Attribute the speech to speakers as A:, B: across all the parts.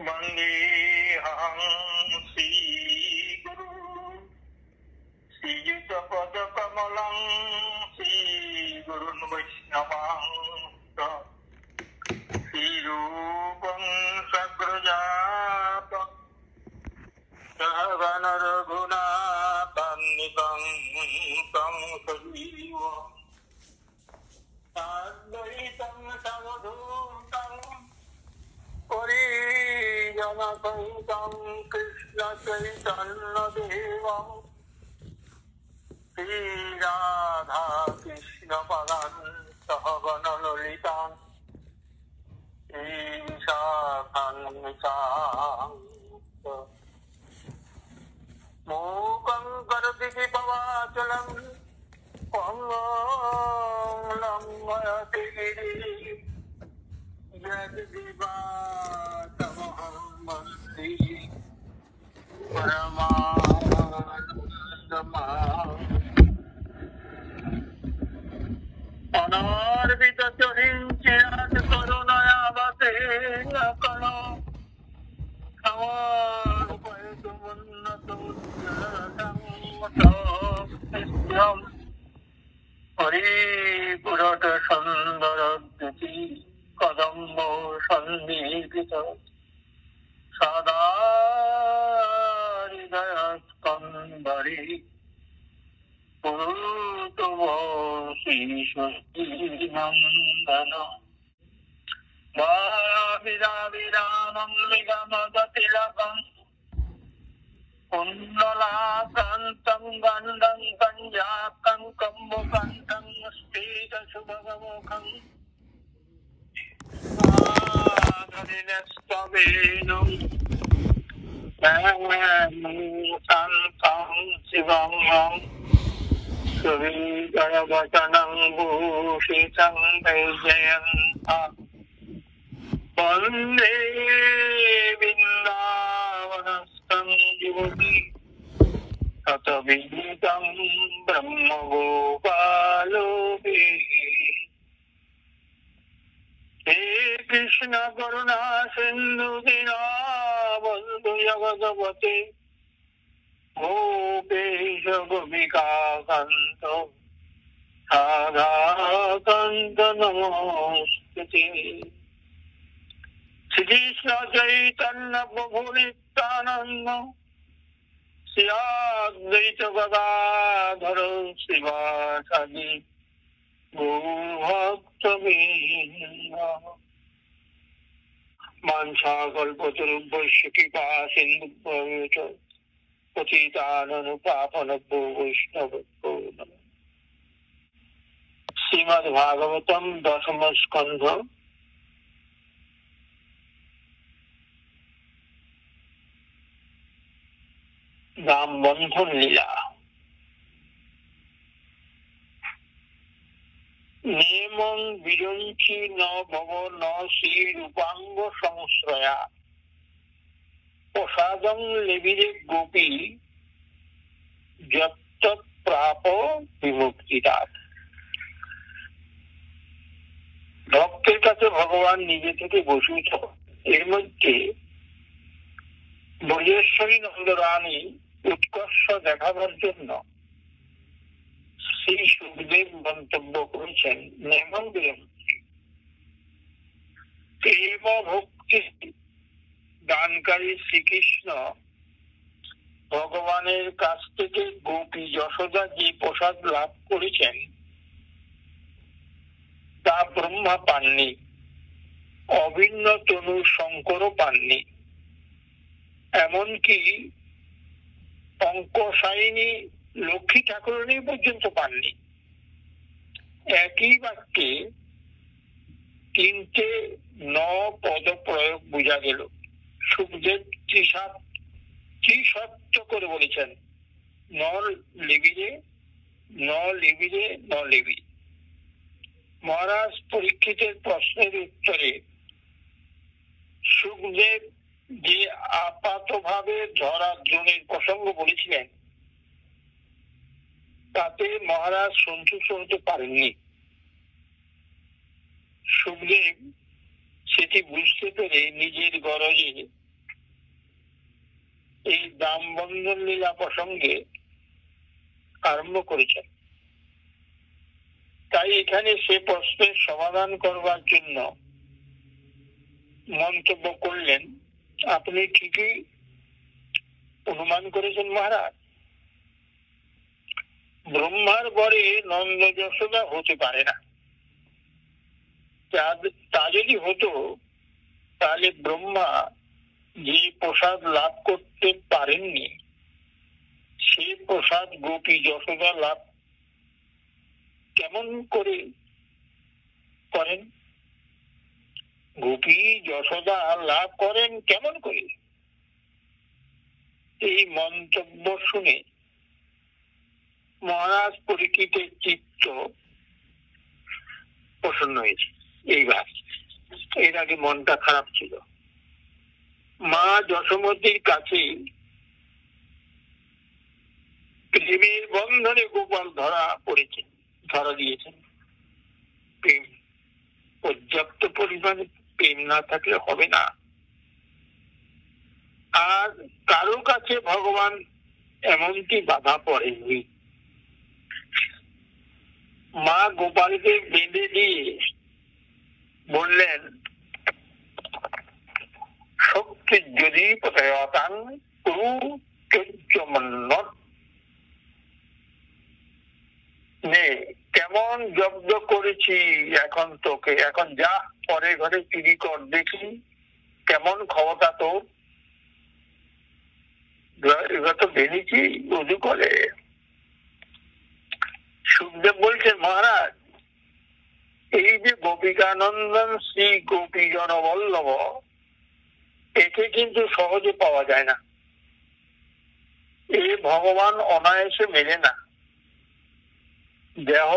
A: वन्देऽहं श्रीगुरु श्रीयुतपदकमलं श्रीगुरुन् वैष्णवांश्च श्रीरूपं सग्रजातं सहगण रघुनाथान्वितं तं सजीव साद्वैतं सवधूतं परिजनसहितं कृष्णचैतन्यदेवं श्रीराधा कृष्णपदान् सहगण ललितान् श्रीशाखान्वितांश्च मूकं करोति कृपावाचलं लम्बयति गिरिं यद्विवातमहं वन्दे परमानन्दमाधवम् अनार्पितचरिं चिरात् करुणयावतेन कलो क्षमापयतुमुन्नतोज्ज्वलसंवतोऽस्म्यहम् हरिपुरत सुन्दरद्युति कदम्ब सन्निहित सदा हृदयस्कन्धरि कुरुतु वो श्रीस्वस्तिनन्दन वाविराविरामं निगमगतिलकम् कुण्डलाकान्तं गन्धं कञ्जाकं कम्बुकण्ठं स्फीतसुभगमुखम् साधनिनस्तवेदुं शान्तं शिवं सुविजयवचनं भूषितं वैजयन्तः वन्दे वृन्दावनस्थं युवति ततविहितं ब्रह्मगोपालोभिः हे कृष्ण करुणा सिन्धु दीनबन्धु जगद्पते गोपेश गोपिकान्त राधाकान्त नमोऽस्तुते श्रीकृष्ण चैतन्य प्रभु नित्यानंद श्री अद्वैत गदाधर शिवासादि गौरभक्तवृन्द वाञ्छाकल्पतरुभ्यश्च कृपा सिन्धुभ्यश्च पतितानां पावनेभ्यो वैष्णवेभ्यो नमः। श्रीमद्भागवतम दशम स्कंध रामबंधन लीला। नेमं विरंचि न भव न श्रीरूपांग संश्रया प्रसादं लेविरे गोपी जब तक प्राप विमुक्तिदात। ভক্তের কাছে ভগবান নিজে থেকে বসিত। এর মধ্যে ব্রজেশ্বরী নন্দরানী উৎকর্ষ দেখাবার জন্য শ্রী সুখদেব মন্তব্য করেছেন নেমং বিরন্তি এব ভক্তি দানকারী শ্রীকৃষ্ণ ভগবানের কাছ থেকে গোপী যশোদা যে প্রসাদ লাভ করেছেন তা ব্রহ্মা পাননি, অভিন্ন তনু শঙ্করও পাননি, এমনকি অঙ্কশায়িনী লক্ষ্মী ঠাকুরানী পর্যন্ত পাননি। একই বাক্যে তিনটে ন পদ প্রয়োগ বোঝা গেল। সুখদেব ত্রিসত্য করে বলেছেন ন লিবিরে ন লিবিরে ন লিবি। মহারাজ পরীক্ষিতের প্রশ্নের উত্তরে সুখদেব যে আপাতভাবে ঝরা দ্রোণের প্রসঙ্গ বলেছিলেন তাতে মহারাজ সন্তুষ্ট হতে পারেননি। সুখদেব সেটি বুঝতে পেরে নিজের গরজে এই দামবন্ধন লীলা প্রসঙ্গে আরম্ভ করেছেন। তাই এখানে সে প্রশ্নের সমাধান করবার জন্য মন্তব্য করলেন, আপনি ঠিকই অনুমান করেছেন মহারাজ, ব্রহ্মার বরে নন্দ যশোদা হতে পারে না। তা যদি হতো তাহলে ব্রহ্মা যে প্রসাদ লাভ করতে পারেননি সে প্রসাদ গোপী যশোদা লাভ কেমন করে করেন? গোপী যশোদা লাভ করেন কেমন করে? এই মন্তব্য শুনে মহারাজ পরীক্ষিতের চিত্ত প্রসন্ন হয়েছে। এইবার এর আগে মনটা খারাপ ছিল। মা যশোমতীর কাছে প্রেমের বন্ধনে গোপাল ধরা দিয়েছেন। প্রেম, পর্যাপ্ত পরিমাণে প্রেম না থাকলে হবে না। আর কারো কাছে ভগবান এমনকি বাধা পড়েননি। মা গোপালকে বেঁধে দিয়ে বললেন, শক্তি যদি প্রত্যয়তাং কুরু চৈত্যমন্নত, নে কেমন জব্দ করেছি এখন তোকে, এখন যা পরে ঘরে চুরি কর দেখি কেমন ক্ষমতা তোর। এবার তো বেরিয়েছি উজু করে। সুখদেব বলছেন, মহারাজ এই যে গোপিকানন্দন শ্রী গোপী জনবল্লভ, একে কিন্তু সহজে পাওয়া যায় না। এ ভগবান অনায়াসে মেলে না। দেহ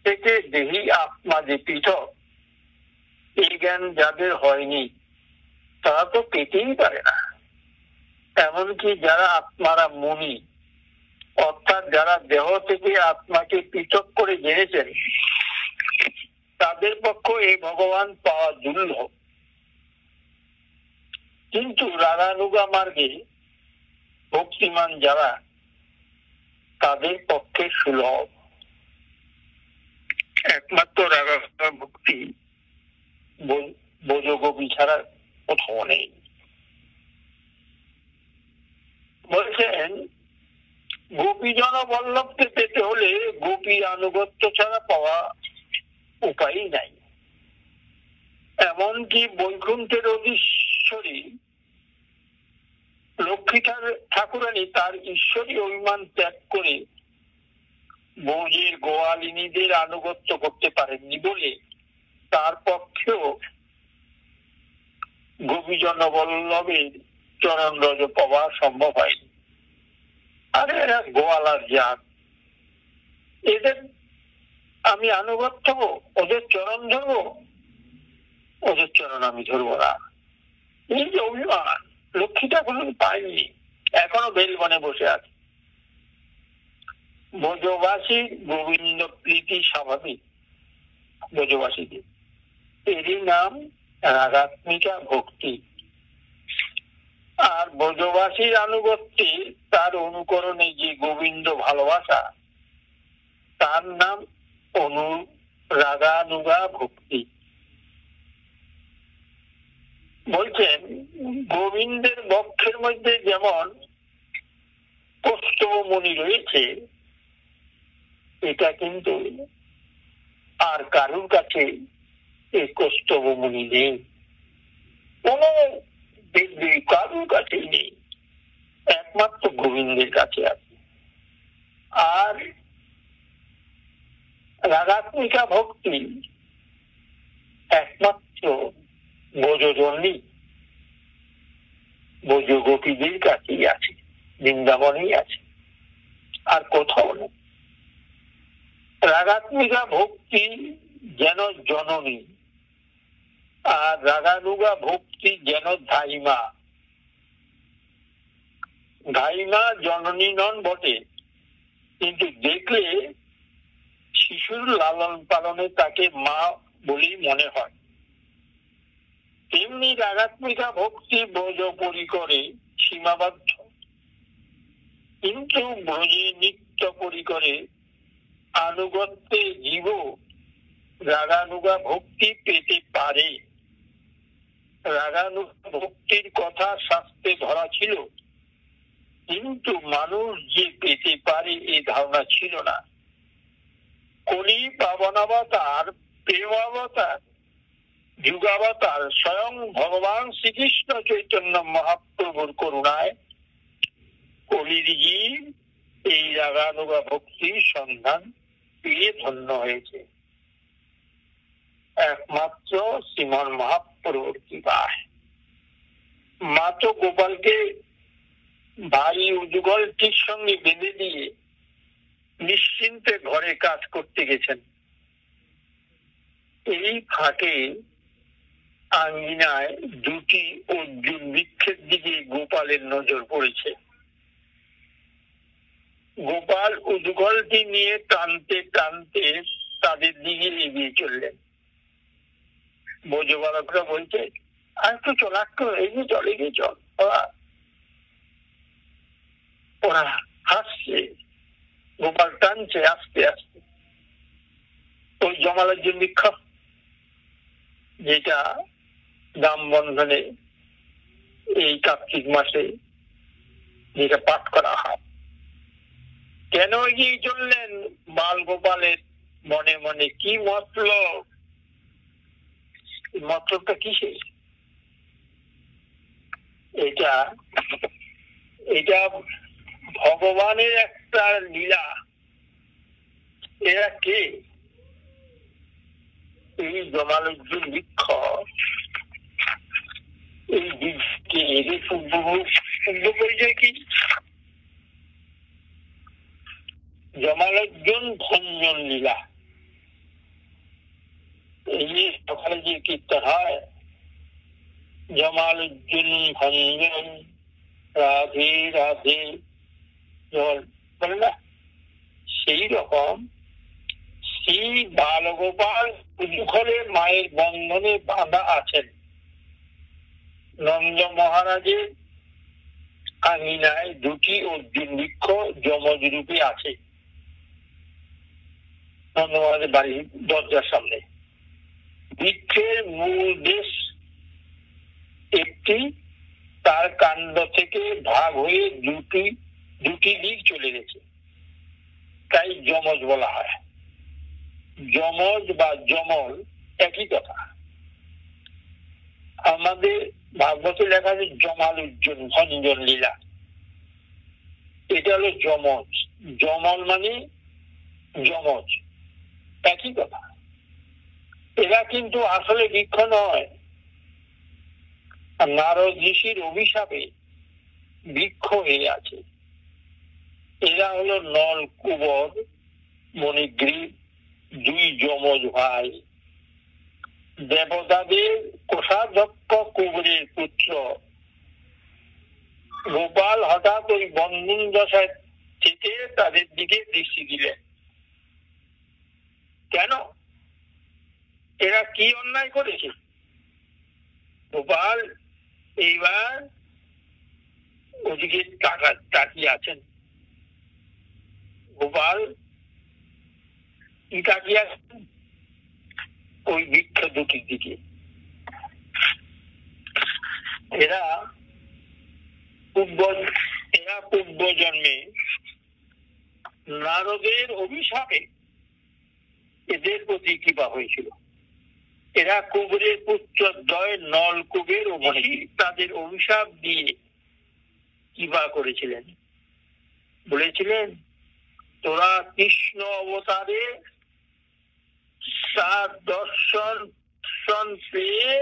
A: থেকে দেহি আত্মা যে পৃথক, এই জ্ঞান যাদের হয়নি তারা তো পেতেই পারে না। এমনকি যারা আত্মারা মুনি, অর্থাৎ যারা দেহ থেকে আত্মাকে পৃথক করে জেনেছেন, তাদের পক্ষে এই ভগবান পাওয়া দুর্লভ। কিন্তু রাগানুগা মার্গে ভক্তিমান যারা, তাদের পক্ষে সুলভ। একমাত্র রাগানুগা ভক্তি বোজগোপী ছাড়া কোথাও নেই। বলছেন, গোপীজন বল্লভকে পেতে হলে গোপী আনুগত্য ছাড়া পাওয়া উপায়ই নাই। এমনকি বৈকুণ্ঠের অধীশ্বরী লক্ষ্মী ঠাকুরানী তার ঈশ্বরী অভিমান ত্যাগ করে বৌজের গোয়ালিনীদের আনুগত্য করতে পারেননি বলে তার পক্ষেও গোপীজন বল্লভের চরণ রজ পাওয়া সম্ভব হয়নি। আরে এরা গোয়ালার জাত, এদের আমি আনুগত্য হবো, ওদের চরণ ধরবো, ওদের চরণ আমি ধরবো না। এই যে অভিমান, লক্ষ্মীটা কোনো পায়নি, এখনো বেলবনে বসে আছে। ব্রজবাসী গোবিন্দ প্রীতি স্বাভাবিক। ব্রজবাসীদের এরই নাম রাগাত্মিকা ভক্তি। আর ব্রজবাসীর আনুগত্যে তার অনুকরণে যে গোবিন্দ ভালোবাসা, তার নাম রাগানুগা ভক্তি। বলছেন, গোবিন্দের বক্ষের মধ্যে যেমন কৌস্তব মণি রয়েছে, এটা কিন্তু আর কারুর কাছে এই কৌস্তব মণি নেই, কোন কারুর কাছে নেই, একমাত্র গোবিন্দের কাছে আছে। আর রাগাত্মিকা ভক্তি একমাত্র ব্রজজননী ব্রজ গোপীদের কাছেই আছে, বৃন্দাবনেই আছে, আর কোথাও নেই। রাগাত্মিকা ভক্তি যেন জননী, আর রাগানুগা ভক্তি যেন ধাইমা। ধাইমা জননী নন বটে, কিন্তু দেখলে শিশুর লালন পালনে তাকে মা বলেই মনে হয়। তেমনি রাগাত্মিকা ভক্তি ব্রজ পরিকরে সীমাবদ্ধ, কিন্তু ব্রজে নিত্য পরিকরে আনুগত্যে জীব রাগানুগা ভক্তি পেতে পারে। রাগানুগা ভক্তির কথা শাস্ত্রে ধরা ছিল, কিন্তু মানুষ যে পেতে পারে এই ধারণা ছিল না। কলি পাবনাবতার, প্রেমাবতার, যুগাবতার স্বয়ং ভগবান শ্রীকৃষ্ণ চৈতন্য মহাপ্রভুর করুণায় কলির জীব এই রাগানুগা ভক্তির সন্ধান পেয়ে ধন্য হয়েছে। একমাত্র শ্রীমন মহাপ্রভুর কৃপায়। মা তো গোপালকে ভারী উদ্গলটির সঙ্গে বেঁধে দিয়ে নিশ্চিন্তে ঘরে কাজ করতে গেছেন। এই ফাঁকে আঙ্গিনায় দুটি অর্জুন বৃক্ষের দিকে গোপালের নজর পড়েছে। গোপাল উদ্গলটি নিয়ে টানতে টানতে তাদের দিকে এগিয়ে চললেন। ব্রজবালকরা বলছে, আর একটু চল, একটু এগিয়ে চল, এগিয়ে চল। ওরা হাসছে, গোপাল টানছে আস্তে আস্তে। ওই জমালজ্জন বৃক্ষ, যেটা দাম বন্ধনে এই কার্তিক মাসে যেটা পাঠ করা হয়। কেন এগিয়ে চললেন? বাল গোপালের মনে মনে কি মতলব? মতলবটা কিসে? এটা এটা ভগবানের একটা লীলা। এরা কে? এই জমালজ্জন বৃক্ষ, এই বীজকে এদের পূর্ব পরিচয় কি? জমালজ্জন ভঞ্জন লীলা। এই সকালে যে কীর্তন হয়, জমালজ্জন ভঞ্জন রাধে রাধে বলে না, সেই রকম শ্রী বালগোপাল উজুখলে মায়ের বন্ধনে বাঁধা আছেন। নন্দ মহারাজের আঙিনায় দুটি অর্জুন বৃক্ষ যমজ রূপে আছে। নন্দ মহারাজের বাড়ির দরজার সামনে। বৃক্ষের মূল দেশ একটি, তার কাণ্ড থেকে ভাগ হয়ে দুটি দিক চলে গেছে, তাই যমজ বলা হয়। যমজ বা যমল একই কথা। আমাদের ভাগবতে লেখা আছে জমালজ্জন ভঞ্জন লীলা। এটা হলো যমজ। যমল মানে যমজ, একই কথা। এরা কিন্তু আসলে বৃক্ষ নয়, নারদ ঋষির অভিশাপে বৃক্ষ হয়ে আছে। এরা হলো নল কুবর মণিগ্রীব, দুই যমজ ভাই। দেবতাদের কোষাধ্যক্ষ কুবরের পুত্র। গোপাল হঠাৎ ওই বন্ধন দশায় থেকে তাদের দিকে দৃষ্টি দিলেন। কেন? এরা কি অন্যায় করেছে? গোপাল এইবার ওদিকে তাকিয়ে আছেন। গোপাল কি তাকিয়ে আছেন? ওই বৃক্ষ দুটির দিকে। এরা পূর্ব জন্মে নারদের অভিশাপে এদের প্রতি কৃপা হয়েছিল। এরা কুবেরের পুত্র দ্বয় নল কুবের ও মণি তাদের অভিশাপ দিয়ে কৃপা করেছিলেন। বলেছিলেন, তোরা কৃষ্ণ অবতারে তার দর্শন পেয়ে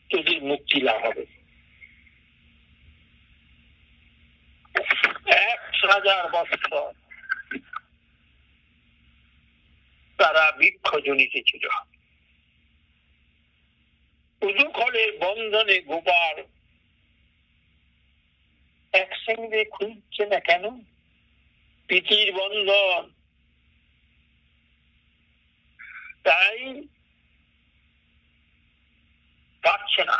A: তোদের মুক্তি লাভ হবে। 1000 বছর তারা বৃক্ষ জনিতে ছিল। উদুখলের বন্ধনে গোপাল একসঙ্গে খুঁজছে না কেন? প্রীতির বন্ধন, তাই পাচ্ছে না।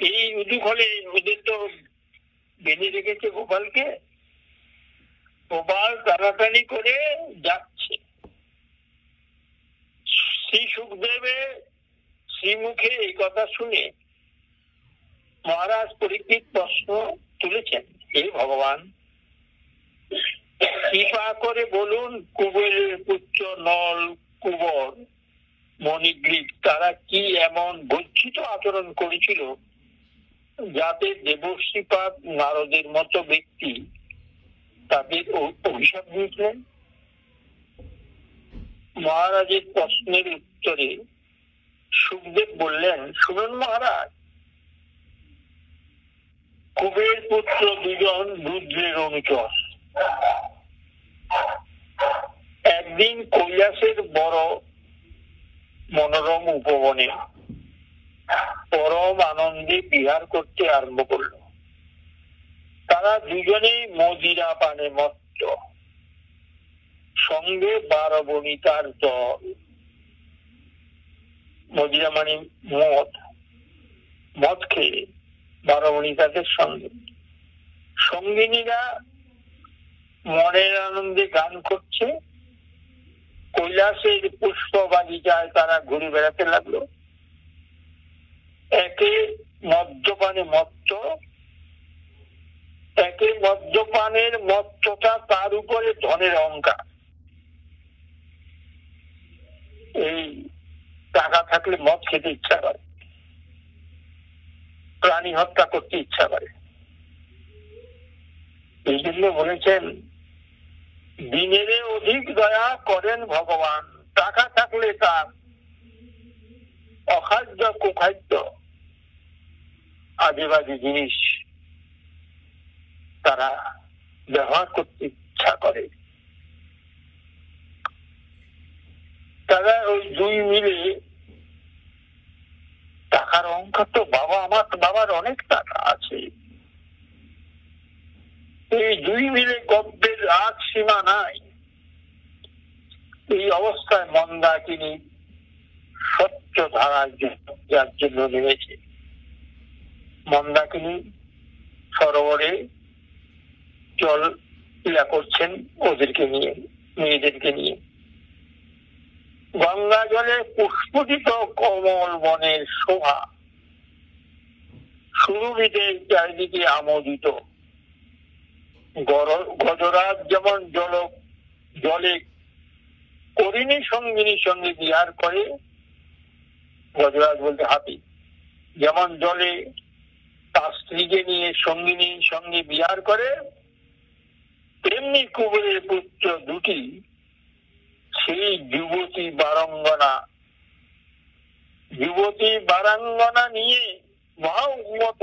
A: এই উদুখলে ওদের তো বেঁধে রেখেছে গোপালকে। গোপাল টানাটানি করে যাচ্ছে। শ্রী সুখদেবের শ্রীমুখে এই কথা শুনে মহারাজ পরীক্ষিত প্রশ্ন তুলেছেন, হে ভগবান, কৃপা করে বলুন, কুবেরের পুত্র নল, কুবর, মণিগ্রীব তারা কি এমন গচ্ছিত আচরণ করেছিল যাতে দেবশ্রীপাদ নারদের মতো ব্যক্তি তাদের অভিশাপ দিয়েছিলেন? মহারাজের প্রশ্নের উত্তরে সুখদেব বললেন, শুনুন মহারাজ, কুবের পুত্র দুজন রুদ্রের অনুচর একদিন কৈলাসের বড় মনোরম উপবনে পরম আনন্দে বিহার করতে আরম্ভ করল। তারা দুজনেই মদিরা পানে মত্ত, সঙ্গে 12 বনিতার দল। মদিরা মানে মদ খেয়ে 12 বনিতাদের সঙ্গে। সঙ্গিনীরা মনের আনন্দে গান করছে। কৈলাসের পুষ্প বাগিচায় তারা ঘুরে বেড়াতে লাগলো। একে মদ্যপানে মত্ত, একে মদ্যপানের মত্ততা, তার উপরে ধনের অহংকার। এই টাকা থাকলে মদ খেতে ইচ্ছা করে, প্রাণী হত্যা করতে ইচ্ছা করে। এই জন্য বলেছেন, দিনের অধিক দয়া করেন ভগবান, টাকা থাকলে তার অখাদ্য কুখাদ্য আজে বাজে জিনিস তারা ব্যবহার করতে ইচ্ছা করে। তারা ওই দুই মিলে, টাকার অহংকার তো আমার বাবার অনেক টাকা আছে, এই দুই মিলে গব্যের আজ সীমা নাই। এই অবস্থায় মন্দাকিনী স্বচ্ছ ধারায় যার জন্য নেমেছে। মন্দাকিনী সরোবরে জল ক্রিয়া করছেন ওদেরকে নিয়ে, মেয়েদেরকে নিয়ে। গঙ্গা জলে পুষ্পিত কমল বনের শোভা, সুরভিদের চারিদিকে আমোদিত। গজরাজ যেমন জলে করিনী সঙ্গিনীর সঙ্গে বিহার করে, গজরাজ বলতে হাতি, যেমন জলে তার স্ত্রীকে নিয়ে সঙ্গিনীর সঙ্গে বিহার করে, তেমনি কুবেরের পুত্র দুটি সেই যুবতী বারাঙ্গনা নিয়ে মহা উন্মত।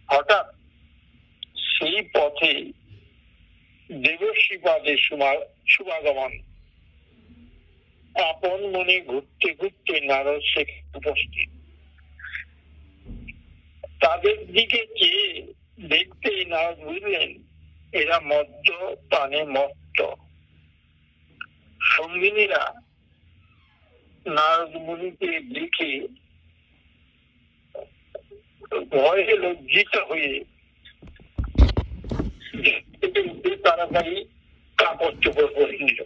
A: হঠাৎ সেই পথে দেবশ্রীপাদের শুভাগমন। আপন মনে ঘুরতে ঘুরতে নারদ সেখানে উপস্থিত। তাদের দিকে চেয়ে দেখতেই নারদ বুঝলেন এরা মদ্য পানে মত্ত। সঙ্গিনীরা নারদ মুনিকে দেখে ভয়ে লজ্জিত হয়ে তাড়াতাড়ি কাপড় চোপড় পরে নিল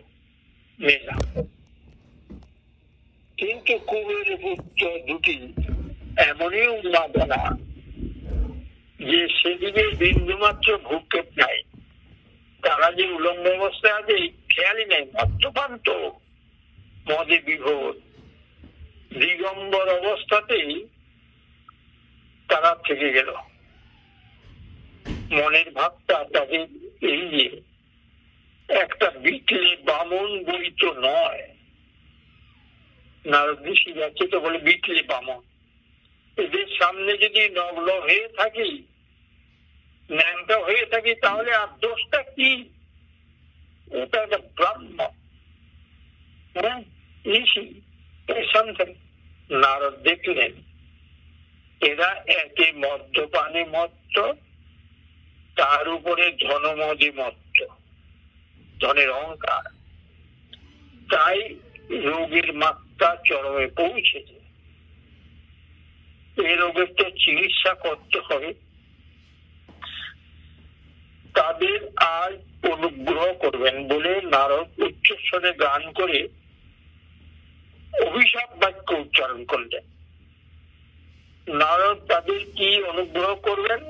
A: মেয়েরা। কিন্তু কুবেরের পুত্র দুটি এমনই উন্মাদনা যে সেদিকে বিন্দুমাত্র ভূক্ষেপ নাই। তারা যে উলঙ্গ অবস্থায় আছে খেয়ালই নেই। মদ্যপান তো মদে বিভোর, দিগম্বর অবস্থাতেই তারা থেকে গেল। মনের ভাবটা তাদের এই যে একটা বিটলে বামন বই তো নয়। নারদ ঋষি যাচ্ছে তো বলে বিটলে বামন। এদের সামনে যদি নগ্ন হয়ে থাকি, ন্যাংটা হয়ে থাকি, তাহলে আর দোষটা কি? এটা একটা ব্রাহ্ম, হ্যাঁ, ঋষি। নারদ দেখলেন এরা একে মদ্যপানে মত্ত, তার উপরে ধনমদে মত্ত, ধনের অহংকার। তাই রোগের মাত্রা চরমে পৌঁছেছে। এই রোগের তো চিকিৎসা করতে হবে, তাদের আর অনুগ্রহ করবেন বলে নারদ উচ্চস্বরে গান করে অভিশাপ বাক্য উচ্চারণ করলেন। নারদ তাদের কি অনুগ্রহ করবেন?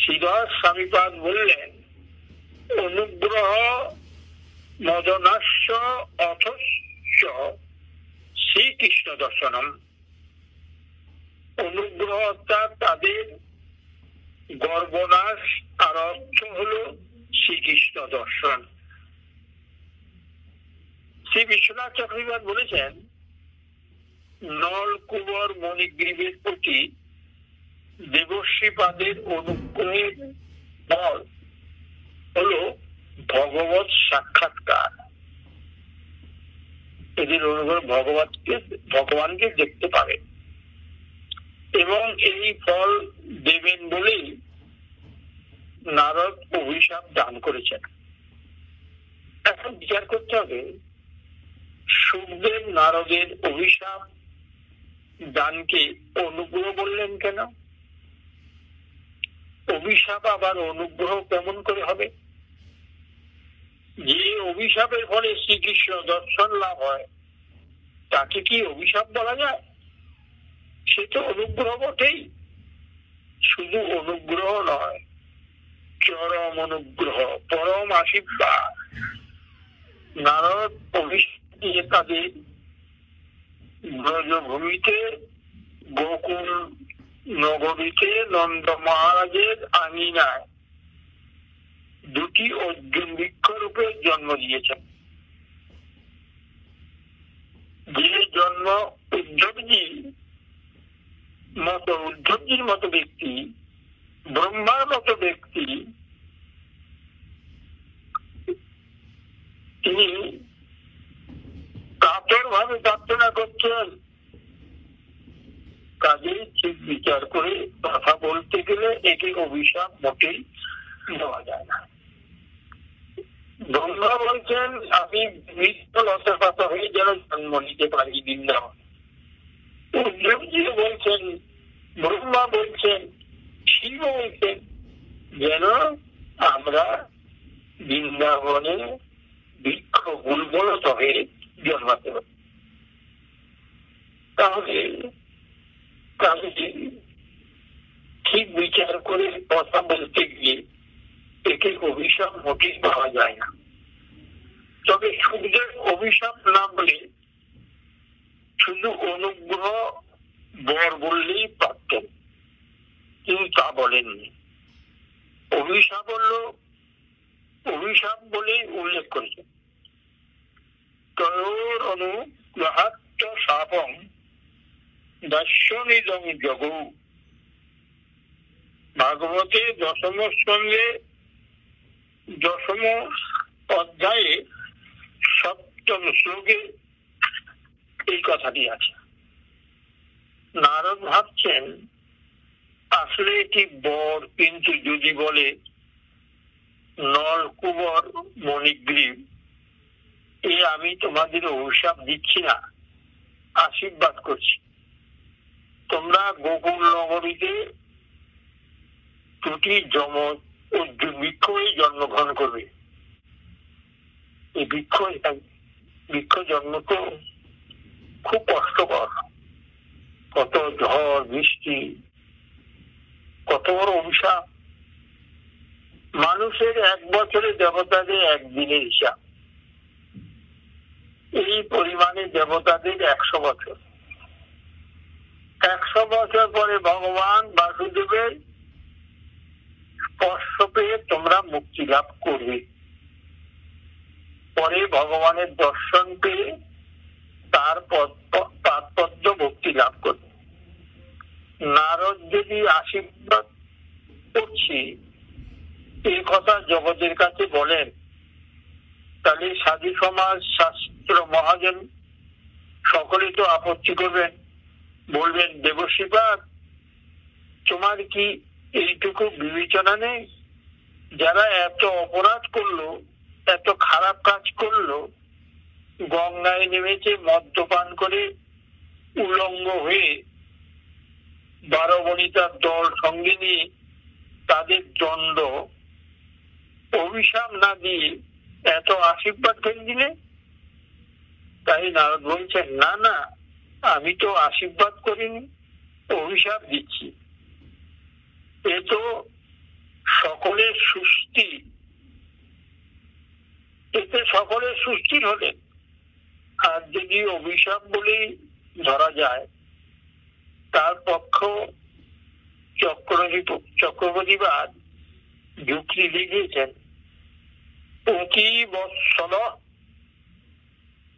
A: শ্রীধর স্বামীপাদ বললেন, অনুগ্রহ মদনাস্য অথস্য শ্রীকৃষ্ণ দর্শনম। অনুগ্রহ অর্থাৎ তাদের গর্বনাশ, আর অর্থ হল শ্রীকৃষ্ণ দর্শন। শ্রী বিশ্বনাথ চক্রবর্তী বলেছেন, নলকুবর মণিগ্রীবের প্রতি দেবশ্রীপাদের অনুগ্রহের ফল হল ভগবত সাক্ষাৎকার। এদের অনুগ্রহ ভগবানকে দেখতে পাবে এবং এই ফল দেবেন বলেই নারদ অভিশাপ দান করেছেন। এখন বিচার করতে হবে, শুকদেব নারদের অভিশাপ দানকে অনুগ্রহ বললেন কেন? অভিশাপ আবার অনুগ্রহ কেমন করে হবে? যে অভিশাপের ফলে শ্রীকৃষ্ণ দর্শন লাভ হয় তাকে কি অভিশাপ বলা যায়? সে তো অনুগ্রহ বটেই। শুধু অনুগ্রহ নয়, চরম অনুগ্রহ, পরম আশীর্বাদ। নারদ অভিশাপ দিয়ে তাদের ব্রজভূমিতে, গোকুল নগরীতে নন্দ মহারাজের আঙিনায় দুটি অর্জুন বৃক্ষ রূপে জন্ম দিয়েছেন। যে জন্ম উদ্ধবজির মতো ব্যক্তি, ব্রহ্মার মতো ব্যক্তি, তিনি কাতর ভাবে প্রার্থনা করছেন। কাজেই ঠিক বিচার করে কথা বলতে গেলে একে অভিশাপ মোটেই দেওয়া যায় না। ব্রহ্মা বলছেন, আমি লতাপাতা হয়ে যেন জন্ম নিতে পারি বৃন্দাবন। উদ্ধবজি বলছেন, ব্রহ্মা বলছেন, শিব বলছেন, যেন আমরা বৃন্দাবনে বৃক্ষ গুলবলত হয়ে জন্মাতে পারি। তাহলে ঠিক বিচার করে কথা বলতে গিয়ে একে অভিশাপ মোটেই পাওয়া যায় না। তবে শুকদেব অভিশাপ না বলে শুধু অনুগ্রহ বর বললেই পারতেন, কিন্তু তা বলেননি। অভিশাপ বলে উল্লেখ করেছেন। তয়োর অনুগ্রহাত্ম শাপং দাস্যনিদং জগৌ। ভাগবতে দশম স্কন্ধে দশম অধ্যায়ে সপ্তম শ্লোকে এই কথাটি আছে। নারদ ভাবছেন আসলে এটি বর, কিন্তু যদি বলে নলকুবর মণিগ্রীব, আমি তোমাদের অভিশাপ দিচ্ছি না, আশীর্বাদ করছি। তোমরা গোকুল নগরীতে দুটি যমজ অর্জুন বৃক্ষ হয়ে জন্মগ্রহণ করবে। এই বৃক্ষ জন্ম তো খুব কষ্টকর, কত ঝড় বৃষ্টি, কত বড় অভিশাপ। মানুষের এক বছরে দেবতাদের একদিনের হিসাব, এই পরিমাণে দেবতাদের 100 বছর। 100 বছর পরে ভগবান বাসুদেবের স্পর্শ পেয়ে তোমরা মুক্তি লাভ করবে। পরে ভগবানের দর্শন পেয়ে তার তাৎপর্য ভক্তি লাভ করবে। নারদ যদি আশীর্বাদ করছি এই কথা জগতের কাছে বলেন, তাহলে সাধু সমাজ, শাস্ত্র, মহাজন সকলে তো আপত্তি করবেন, বলবেন দেবশ্রীপাদ তোমার কি এইটুকু বিবেচনা নেই? যারা এত অপরাধ করলো, এত খারাপ কাজ করলো, গঙ্গায় নেমেছে মদ্যপান করে উলঙ্গ হয়ে, 12 বনিতার দল সঙ্গে নিয়ে তাদের দ্বন্দ্ব, অভিশাপ না দিয়ে এত আশীর্বাদ কেন দিলে? তাই নারদ বলছেন, না না, আমি তো আশীর্বাদ করিনি, অভিশাপ দিচ্ছি। এ তো সকলের সৃষ্টি, এতে সকলের সৃষ্টির হলেন। আর যদি অভিশাপ বলেই ধরা যায়, তার পক্ষ চক্রবর্তীবাদ যুক্তি লিখেছেন, অতি বৎসল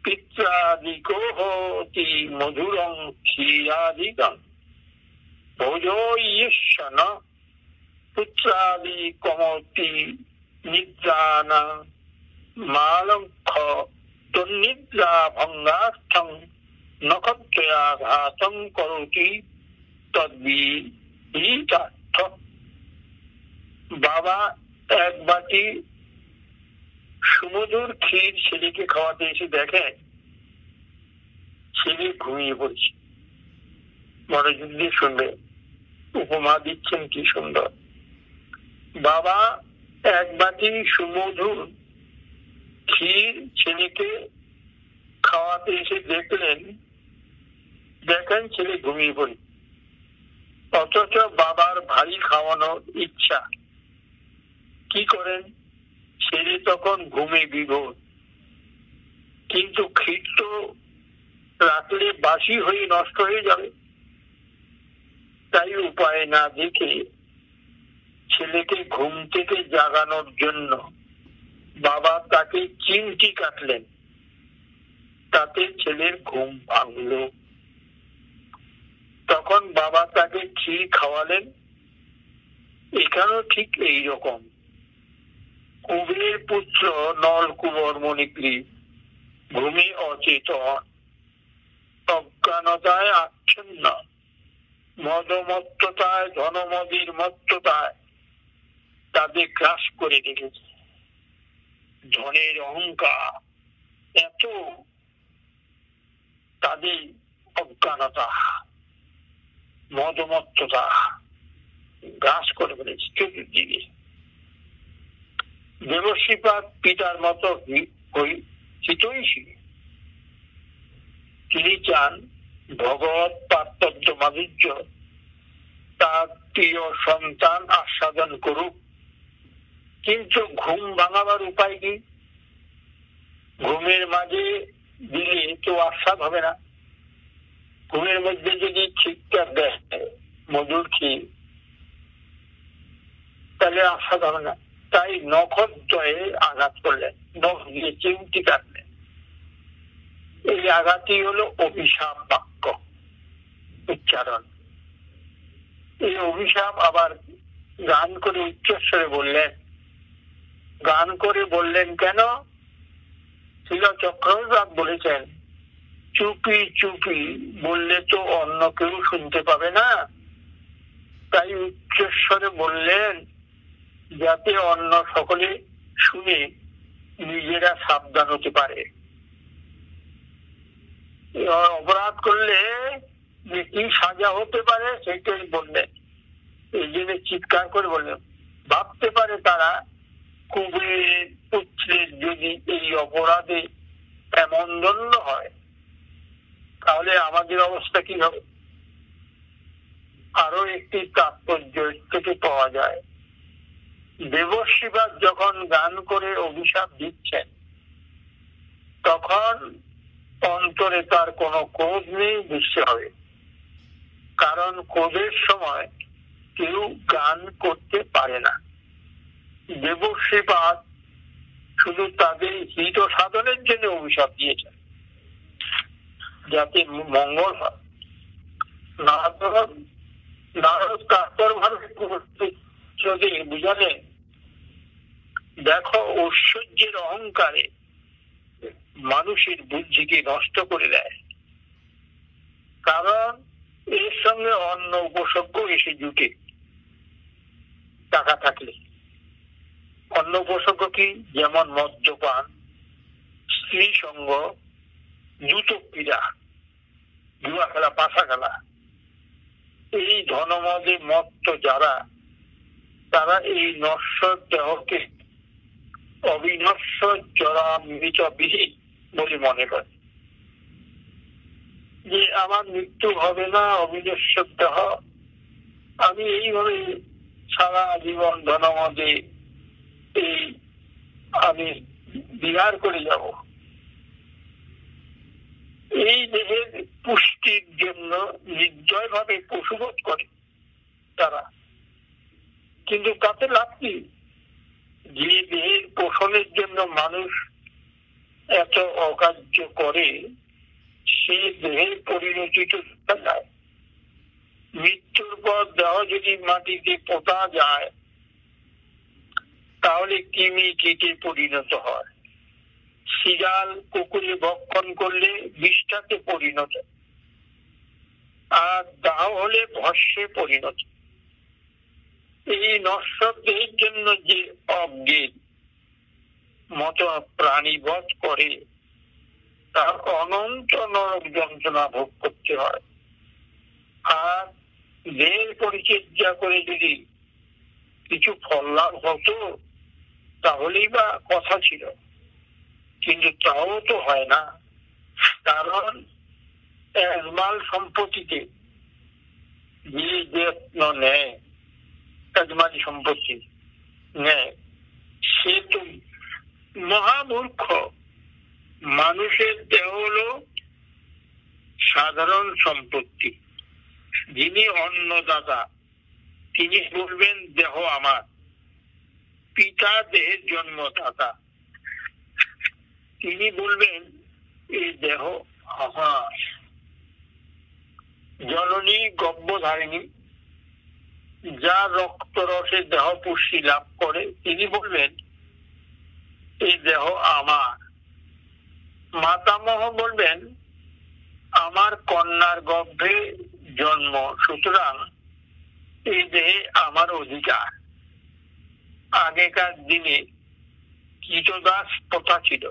A: পিত্রাদিকো হতি মধুরং ক্ষীরাদিকং ভোজয়িষ্যন পুত্রাদি কমতি নিদ্রানা মালঙ্খ তন্নিদ্রা ভঙ্গার্থং নখত্রয়াঘাতং করোতি তদ্বিহিতার্থ। বাবা এক বাটি সুমধুর ক্ষীর ছেলেকে খাওয়াতে এসে দেখেন ছেলে ঘুমিয়ে পড়ছে। মনোযোগ দিয়ে শুনবে, উপমা দিচ্ছেন কি সুন্দর। বাবা এক বাটি সুমধুর ক্ষীর ছেলেকে খাওয়াতে এসে দেখেন ছেলে ঘুমিয়ে পড়ে। অথচ বাবার ভারী খাওয়ানোর ইচ্ছা। কি করেন? ছেলে তখন ঘুমে বিভোর, কিন্তু ক্ষীর তো রাখলে বাসি হয়ে নষ্ট হয়ে যাবে। তাই উপায় না দেখে ছেলেকে ঘুম থেকে জাগানোর জন্য বাবা তাকে চিমটি কাটলেন। তাতে ছেলের ঘুম ভাঙল। তখন বাবা তাকে ক্ষীর খাওয়ালেন। এখানেও ঠিক এই রকম। কুবের পুত্র নলকুবর মণিগ্রীব ঘুমে অচেতন, অজ্ঞানতায় আচ্ছন্ন, মদমত্ততায়, ধনমদির মত্ততায় তাদের গ্রাস করে রেখেছে। ধনের অহংকার এত, তাদের অজ্ঞানতা, মদমত্ততা গ্রাস করে ফেলেছে চতুর্দিকে। দেবশ্রীপাদ পিতার মতো হিতৈষী। তিনি চান ভগবত পার্থক্য মাধুর্য তার প্রিয় সন্তান আস্বাদন করুক। কিন্তু ঘুম ভাঙাবার উপায় কি? ঘুমের মাঝে দিলে তো আস্বাদ হবে না। ঘুমের মধ্যে যদি ঠিকঠাক দেয় মধুর ক্ষীর, তাহলে আস্বাদ হবে না। তাই নখদ্বয়ে আঘাত করলেন, নখ দিয়ে চিমটি কাটলেন। এই আঘাতই হলো অভিশাপ বাক্য উচ্চারণ। এই অভিশাপ আবার গান করে উচ্চস্বরে বললেন। গান করে বললেন কেন? শ্রীল চক্রবর্তী বলেছেন, চুপি চুপি বললে তো অন্য কেউ শুনতে পাবে না। তাই উচ্চস্বরে বললেন, যাতে অন্য সকলে শুনে নিজেরা সাবধান হতে পারে। অপরাধ করলে যে কি সাজা হতে পারে সেটাই বললেন। এই জন্য চিৎকার করে বললেন, ভাবতে পারে তারা কুবের পুত্রের যদি এই অপরাধে এমন দণ্ড হয়, তাহলে আমাদের অবস্থা কি হবে? আরো একটি তাৎপর্য থেকে পাওয়া যায়। দেবশ্রীপাদ যখন গান করে অভিশাপ দিচ্ছেন, তখন অন্তরে তার কোনো ক্রোধ নেই বুঝতে হবে। কারণ ক্রোধের সময় কেউ গান করতে পারে না। দেবশ্রীপাদ শুধু তাদের হিত সাধনের জন্য অভিশাপ দিয়েছেন, যাতে মঙ্গল হয়। নারদ কাতর ভাবে বুঝালেন, দেখো ঐশ্বর্যের অহংকারে মানুষের বুদ্ধিকে নষ্ট করে দেয়। কারণ এর সঙ্গে অন্য উপসর্গ এসে জুটে। টাকা থাকলে অন্য উপসর্গ কি? যেমন মদ্যপান, স্ত্রী সঙ্গ, জুতো ক্রীড়া, জুয়া খেলা, পাশা খেলা, এই ধনমদে মত্ত যারা, তারা এই নশ্বর দেহকে অবিনশ্বর জরা মৃত বিহীন বলে মনে করে, যে আমার মৃত্যু হবে না, অবিনশ্বর দেহ, আমি এইভাবে সারা জীবন ধনমদে এই আমি বিহার করে যাব। এই দেহের পুষ্টির জন্য নির্দয় ভাবে পশুবধ করে তারা, কিন্তু তাতে লাভ কি? যে দেহের পোষণের জন্য মানুষ এত অকার্য করে, সে দেহের পরিণতি তো যায়। মৃত্যুর পর দেহ যদি মাটিতে পোতা যায়, তাহলে কৃমি কীটে পরিণত হয়, শিয়াল কুকুরে ভক্ষণ করলে বিষটাতে পরিণত, আর দাহ হলে ভস্যে পরিণত। এই নশ্বর দেহের জন্য যে অজ্ঞের মতো প্রাণী বধ করে, তার অনন্ত নরক যন্ত্রণা ভোগ করতে হয়। আর দেহের পরিচর্যা করে যদি কিছু ফল লাভ হতো, তাহলেই বা কথা ছিল, কিন্তু তাও তো হয় না। কারণ একমাল সম্পত্তিতে যে যত্ন নেয়, একমালি সম্পত্তি নেয়, সে তো মহামূর্খ। মানুষের দেহ হলো সাধারণ সম্পত্তি। যিনি অন্নদাতা, তিনি বলবেন দেহ আমার। পিতা দেহের জন্মদাতা, তিনি বলবেন এই দেহ আমার। জননী গর্ভধারিণী, যা রক্ত রসে দেহ পুষ্টি লাভ করে, তিনি বলবেন এই দেহ আমার। মাতামহ বলবেন আমার কন্যার গর্ভে জন্ম, সুতরাং এই দেহে আমার অধিকার। আগেকার দিনে কীটদাস প্রথা ছিল,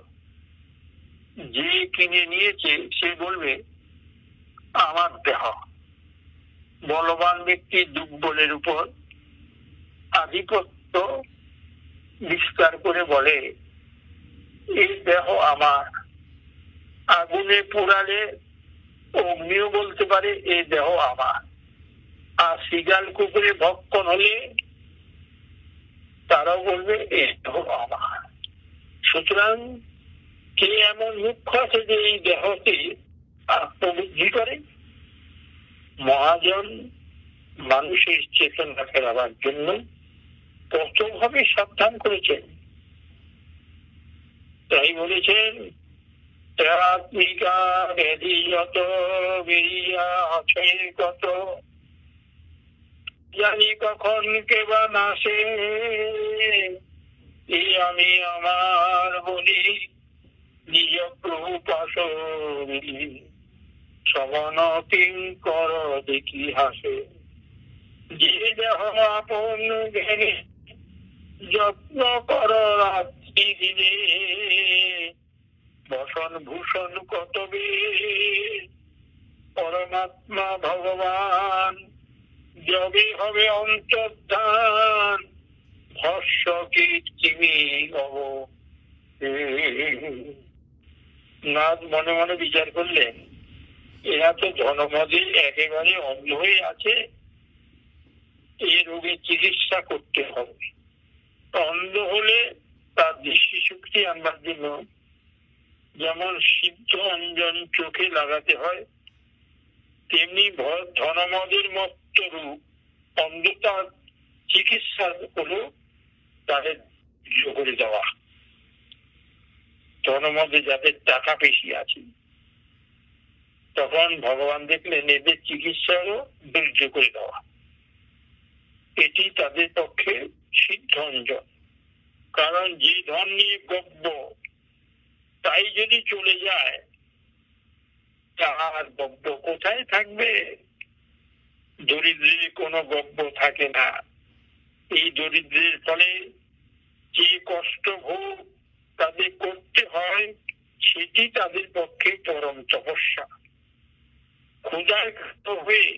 A: যে কিনে নিয়েছে সে বলবে আমার দেহ। বলবান ব্যক্তি দুর্বলের উপর আধিপত্য বিস্তার করে বলে এই দেহ আমার। আগুনে পোড়ালে অগ্নিও বলতে পারে এই দেহ আমার। আর শিয়াল কুকুরে ভক্ষণ হলে তারাও বলবে এই দেহ আমার। সুতরাং কে এমন মুখ্য আছে যে এই দেহকে আত্মবুদ্ধি করে? মহাজন মানুষের চেতনা ফেরাবার জন্য কতভাবে সাবধান করেছেন। তাই বলেছেন আত্মিকা ব্যাধি যত বেরিয়া আছে কত, জানি কখন কেবা নাসে, এই আমি আমার বলি নিজ প্রভু পাশরি, সবন কিঙ্কর দেখি হাসে। যে দেহ আপন জ্ঞানে যত্ন কর রাত্রি দিনে, বসন ভূষণ কতবে পরমাত্মা ভগবান, যবে হবে অন্তর্ধান ভস্য কীর্তিমি হব। নাথ মনে মনে বিচার করলেন, এরা তো ধনমদে একেবারে অন্ধ হয়ে আছে, এই রোগের চিকিৎসা করতে হবে। অন্ধ হলে তার দৃষ্টি শক্তি আনবার জন্য যেমন সিদ্ধ অঞ্জন চোখে লাগাতে হয়, তেমনি ধনমদের মত্ত রূপ অন্ধতার চিকিৎসা হলো তাদের করে দেওয়া। ধনমদে যাদের টাকা বেশি আছে, তখন ভগবান দেখলেন এদের চিকিৎসা হলো ধৈর্য করে দেওয়া। এটি তাদের পক্ষে সিদ্ধ অঞ্জন। কারণ যে ধন নিয়ে গব্য, তাই যদি চলে যায়, তার গব্য কোথায় থাকবে? দরিদ্রের কোনো গব্য থাকে না। এই দরিদ্রের ফলে যে কষ্ট ভোগ তাদের করতে হয়, সেটি তাদের পক্ষে পরম তপস্যা। ক্ষুধায় হয়ে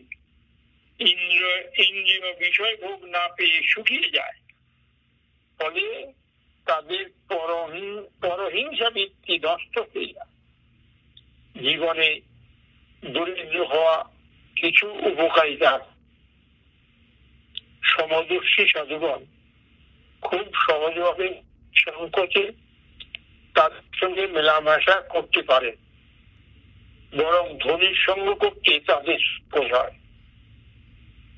A: ইন্দ্রিয় বিষয় ভোগ না পেয়ে শুকিয়ে যায়, ফলে তাদের পরহিংসা বৃত্তি নষ্ট হয়ে যায়। জীবনে দরিদ্র হওয়া কিছু উপকারিতা। সমদর্শী সাধুগণ খুব সহজভাবে সংকোচে তাদের সঙ্গে মেলামেশা করতে পারে, বরং ধনীর সঙ্গ করতে তাদের সুখ হয়।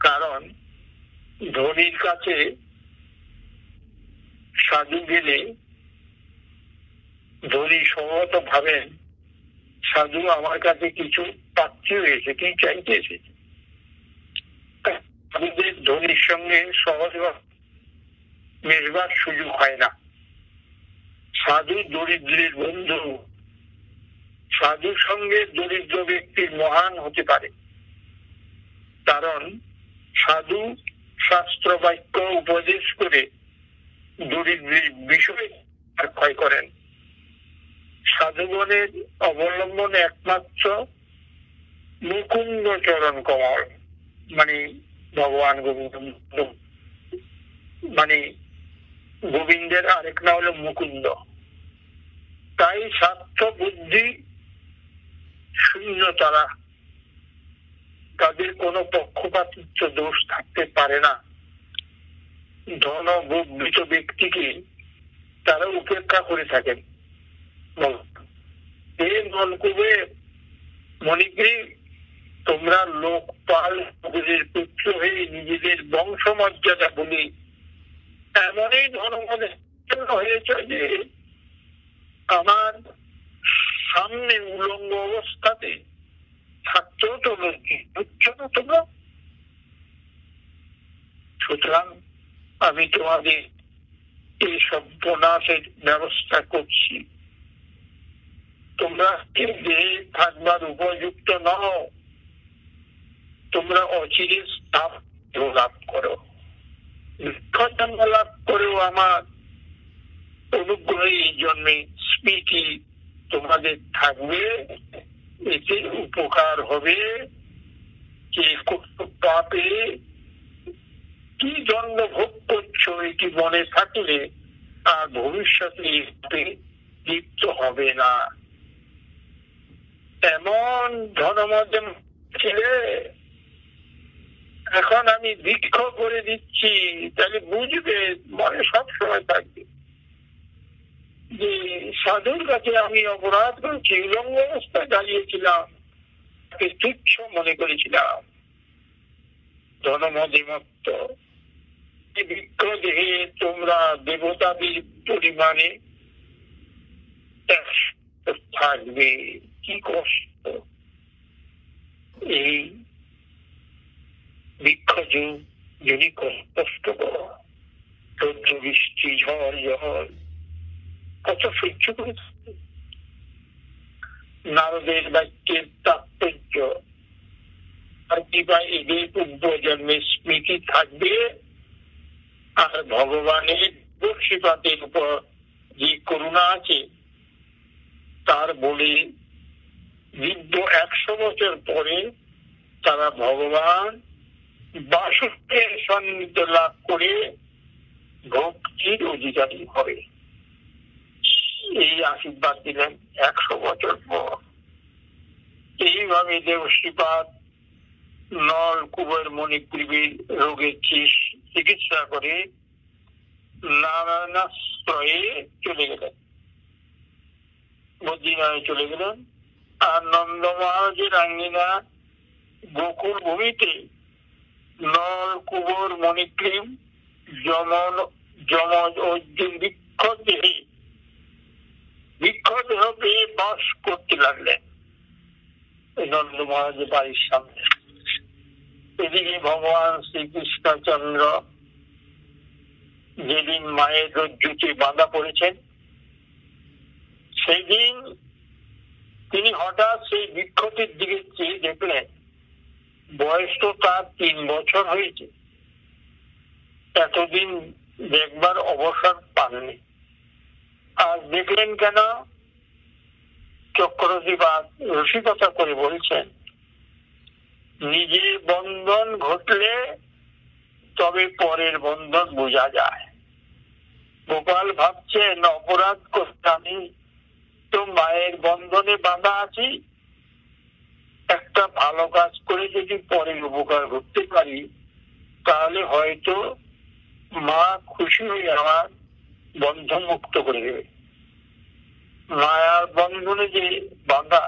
A: কারণ ধনীর কাছে সাধু গেলে ধনী সম্ভবত ভাবেন সাধু আমার কাছে কিছু পাচ্ছে হয়েছে, কি চাইতে এসেছে। সাধুদের ধনীর সঙ্গে সহজভাবে মেশবার সুযোগ হয় না। সাধু দরিদ্রের বন্ধু। সাধুর সঙ্গে দরিদ্র ব্যক্তির মহান হতে পারে, কারণ সাধু শাস্ত্র বাক্য উপদেশ করে দরিদ্রের বিষয় ক্ষয় করেন। সাধুগণের অবলম্বন একমাত্র মুকুন্দ চরণ কমল, মানে ভগবান গোবিন্দ, মানে গোবিন্দের আরেক নাম হলো মুকুন্দ। তাই স্বার্থ বুদ্ধি শূন্য তারা, তাদের কোনো পক্ষপাতিত্ব দোষ থাকতে পারে না। ধন ভোগবিত ব্যক্তিকে তারা উপেক্ষা করে থাকেন। নলকূপে মণিগ্রীব, তোমরা লোকপাল পুত্র হয়ে নিজেদের বংশমর্যাদা বলে এমনই ধনমদে হয়েছ যে আমার সামনে উলঙ্গ অবস্থাতে থাকতেও তো বুঝছো না তোমরা। সুতরাং আমি তোমাদের এই সব প্রণাশের ব্যবস্থা করছি। তোমরা দেহে থাকবার উপযুক্ত নও, তোমরা অচিরে স্থাপ লাভ করো। জন্ম লাভ করেও আমার অনুগ্রহে এই জন্মে স্মৃতি তোমাদের থাকবে, এতে উপকার হবে। যে পাপে কি দণ্ড ভোগ করছো এটি মনে থাকলে আর ভবিষ্যতে লিপ্ত হবে না। এমন ধনমদে ছেলে এখন আমি বৃক্ষ করে দিচ্ছি, তাহলে বুঝবে, মনে সবসময় থাকবে যে সাধুর কাছে আমি অপরাধ করেছি, উলঙ্গ অবস্থায় দাঁড়িয়েছিলাম, তাকে তুচ্ছ মনে করেছিলাম। ধনমদে মত্ত বৃক্ষ দেহে তোমরা দেবতাদের পরিমাণে থাকবে, কি কষ্ট। এই বৃক্ষ যদি কষ্ট করো, রৌদ্র বৃষ্টি ঝড় জল কত সহ্য করে। নারদের বাক্যের তাৎপর্য আর কিংবা এদের পূর্ব জন্মের স্মৃতি থাকবে, আর ভগবানের বর্ষিপাতের উপর যে করুণা আছে তার বলে দীর্ঘ 100 বছর পরে তারা ভগবান বাসুদেবের সান্নিধ্য লাভ করে ভক্তির অধিকারী হবে। এই আশীর্বাদ দিলেন 100 বছর পর। এইভাবে দেবশ্রীপাদ নলকূপের মণিগ্রীবের রোগের চিকিৎসা করে নারায়ণাশ্রয়ে চলে গেলেন, বদ্রীনাথে চলে গেলেন। আর নন্দ মহারাজের আঙ্গিনা গোকুল ভূমিতে নলকূপর মণিগ্রীব যমজ অর্জুন বৃক্ষ দেহ পেয়ে বাস করতে লাগলেন নন্দ মহারাজের বাড়ির সামনে। এদিকে ভগবান শ্রীকৃষ্ণচন্দ্র যেদিন মায়ের রজ্জুতে বাঁধা পড়েছেন, সেই দিন তিনি হঠাৎ সেই বৃক্ষটির দিকে চেয়ে দেখলেন বয়স তো তার 3 বছর হয়েছে। এতদিন দেখবার অবসর পাননি। আর দেখলেন কেন? চক্রবর্তী বা রসিকতা করে বলছেন নিজে বন্ধন ঘটলে তবে পরের বন্ধন বোঝা যায়। গোপাল ভাবছেন অপরাধ করতে আমি তো মায়ের বন্ধনে বাঁধা আছি, একটা ভালো কাজ করে যদি পরের উপকার করতে পারি তাহলে হয়তো মা খুশি হয়ে আমার বন্ধন মুক্ত করে দেবে। মায়ার বন্ধনে যে বাঁধা,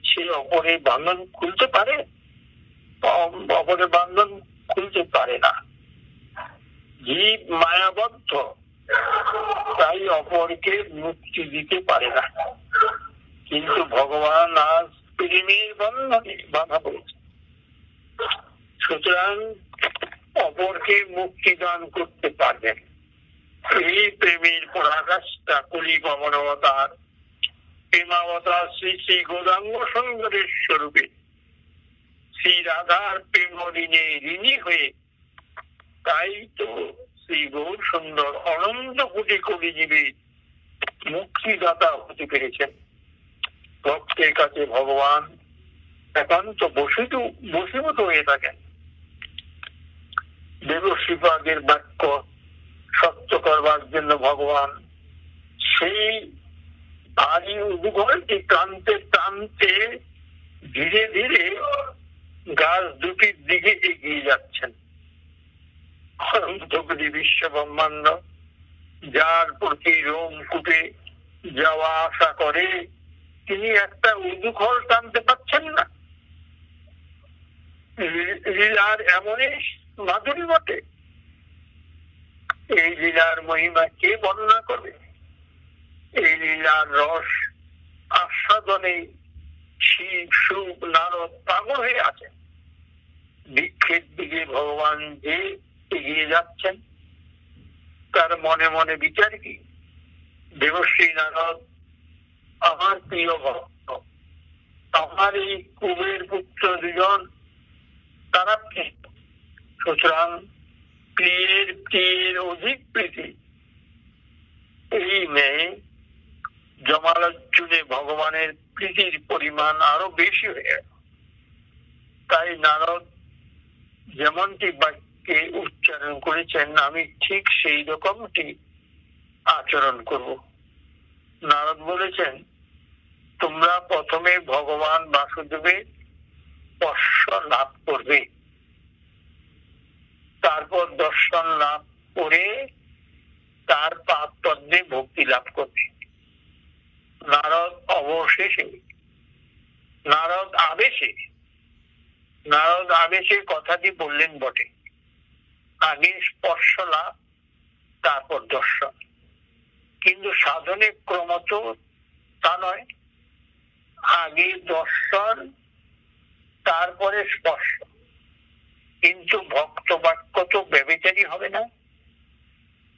A: সে অপরের বান্ধন খুলতে পারে? অপরের বান্ধন খুলতে পারে না। জীব মায়াবদ্ধ, তাই অপরকে মুক্তি দিতে পারে না। কিন্তু ভগবান আজ প্রেমের বন্ধনে বাধা পড়েছে, সুতরাং অপরকে মুক্তি দান করতে পারবেন। এই প্রেমের পরাকাষ্ঠা কলি পবন অবতার, প্রেমাবতার শ্রী শ্রী গৌরাঙ্গ সুন্দরের স্বরূপে শ্রী রাধার প্রেম ঋণে ঋণী হয়ে, তাই তো শ্রী গৌর সুন্দর অনন্ত কোটি কোটি জীবে মুক্তিদাতা হতে পেরেছেন। ভক্তের কাছে ভগবান একান্ত বশীভূত হয়ে থাকেন। দেবশ্রীপাদের বাক্য সত্য করবার জন্য ভগবান সেই ভারী উদুঘরটি টানতে টানতে ধীরে ধীরে গাছ দুটির দিকে এগিয়ে যাচ্ছেন। অনন্তকোটি বিশ্ব ব্রহ্মাণ্ড যার প্রতি রোমকূপে যাওয়া আসা করে, তিনি একটা উদুঘর টানতে পারছেন না। লীলার এমনই মাধুরী বটে। এই লীলার মহিমা কে বর্ণনা করবে? এই লীলার রস আস্বাদনে শিব সুখ নারদ পাগল হয়ে আছেন। বৃক্ষের দিকে ভগবান যে এগিয়ে যাচ্ছেন, তার মনে মনে বিচার কি? দেবশ্রী নারদ আমার প্রিয় ভক্ত, আমার এই কুবের পুত্র দুজন, তারা সুতরাং প্রিয়ের অধিক প্রীতি। এই মেয়ে জমালজ্জুনে ভগবানের প্রীতির পরিমাণ আরো বেশি হয়ে গেল। তাই নারদ যেমনটি বাক্যে উচ্চারণ করেছেন, আমি ঠিক সেই রকমটি আচরণ করব। নারদ বলেছেন, তোমরা প্রথমে ভগবান বাসুদেবের স্পর্শ লাভ করবে, তারপর দর্শন লাভ করে তার পাদপদ্মে ভক্তি লাভ করবে। নারদ অবশেষে নারদ আবেশে কথাটি বললেন বটে, আগে স্পর্শ লাভ তারপর দর্শন, কিন্তু সাধনে ক্রমত তা নয়, আগে দর্শন তারপরে স্পর্শ। কিন্তু ভক্ত বাক্য তো ব্যভিচারী হবে না,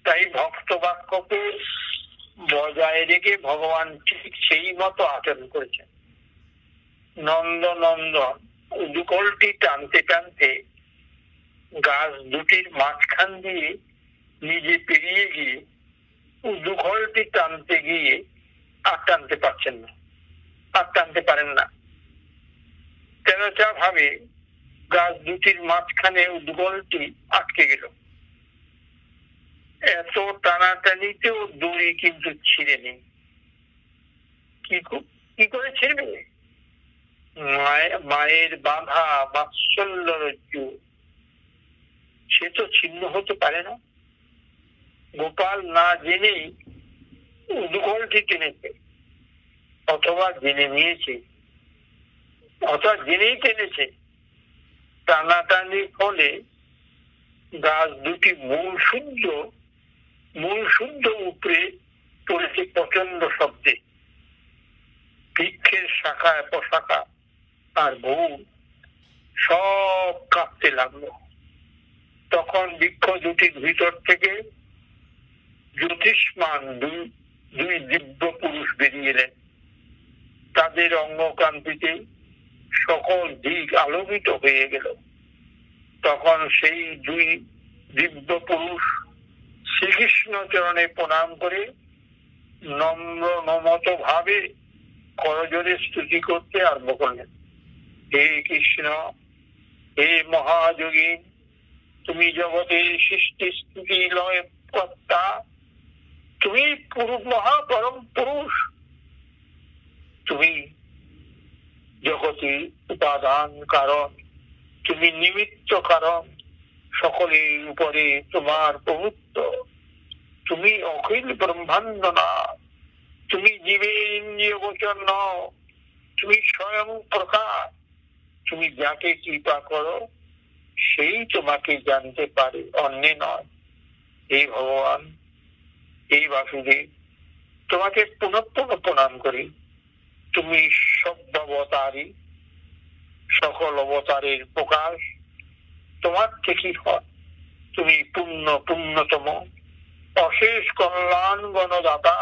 A: তাই ভক্ত বাক্যকে বজায় রেখে ভগবান ঠিক সেই মতো আচরণ করেছেন। নন্দনন্দন উদুকলটি টানতে টানতে গাছ দুটির মাঝখান দিয়ে নিজে পেরিয়ে গিয়ে উদুকলটি টানতে গিয়ে আর টানতে পারেন না। তেরোটা ভাবে গাছ দুটির মাঝখানে উদুকলটি আটকে গেল। এত টানাটানিতেও দড়ি কিন্তু ছিঁড়ে নেই। কি করে ছিঁড়বে? মায়ের বাঁধা বাৎসল্য রজ্জু, সে তো ছিন্ন হতে পারে না। গোপাল না জেনেই উদুকলটি টেনেছে, অথবা জেনেই টেনেছে। টানাটানির ফলে গাছ দুটি মূল শুদ্ধ উপরে পড়েছে প্রচন্ড শব্দে। বৃক্ষের শাখায় প্রশাখা আর ভূম সব কাঁপতে লাগলো। তখন বৃক্ষ দুটির ভিতর থেকে জ্যোতিষ্মান দুই দিব্য পুরুষ বেরিয়ে এলেন। তাদের অঙ্গকান্তিতে সকল দিক আলোকিত হয়ে গেল। তখন সেই দুই দিব্য পুরুষ শ্রীকৃষ্ণ চরণে প্রণাম করে নম্রনমত ভাবে করজোড়ে স্তুতি করতে আরম্ভ করলেন। হে কৃষ্ণ, হে মহাযোগী, তুমি জগতের সৃষ্টি স্থিতি লয় কর্তা, তুমি মহাপরম পুরুষ, তুমি জগতের উপাদান কারণ, তুমি নিমিত্ত কারণ, সকলের উপরে তোমার প্রভুত্ব, তুমি অখিল ব্রহ্মাণ্ড না, তুমি জীবের ইন্দ্রিয় গোচর নও, তুমি স্বয়ং প্রকাশ, তুমি যাকে কৃপা করো সেই তোমাকে জানতে পারে, অন্য নয়। এই ভগবান, এই বাসুদেব, তোমাকে পুনঃ পুনঃ প্রণাম করি। তুমি সর্বাবতারী, সকল অবতারের প্রকাশ তোমার থেকেই হয়। তুমি পুণ্যতম, অশেষ কল্যাণ গণদাতা।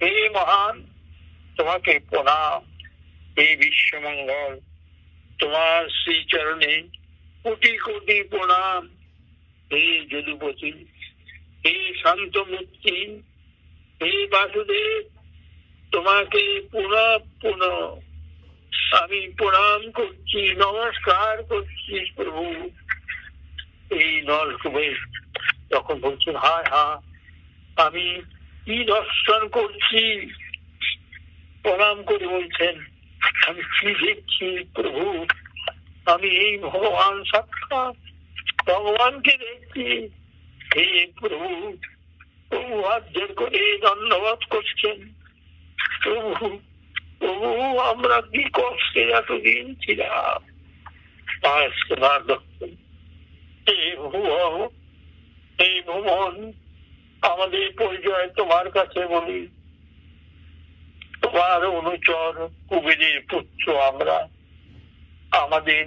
A: হে মহান, তোমাকে প্রণাম। এই বিশ্বমঙ্গল, তোমার শ্রীচরণে কোটি কোটি প্রণাম। হে যদুপতি, হে শান্তমূর্তি, হে বাসুদেব, তোমাকে পুনঃ আমি প্রণাম করছি, নমস্কার করছি প্রভু। এই নলকূপে তখন বলছেন, হায় আমি কি দর্শন করছি? প্রণাম করে বলছেন, আমি কি দেখছি প্রভু? আমি এই ভগবান সাক্ষাৎ ভগবানকে দেখছি। হে প্রভু, প্রভু হাত জোর করে ধন্যবাদ করছেন। প্রভু আমরা কি কষ্টে এতদিন ছিলাম, এই ভুবন আমাদের পরিচয় তোমার কাছে বলি। তোমার অনুচর কুবেরের পুত্র আমরা, আমাদের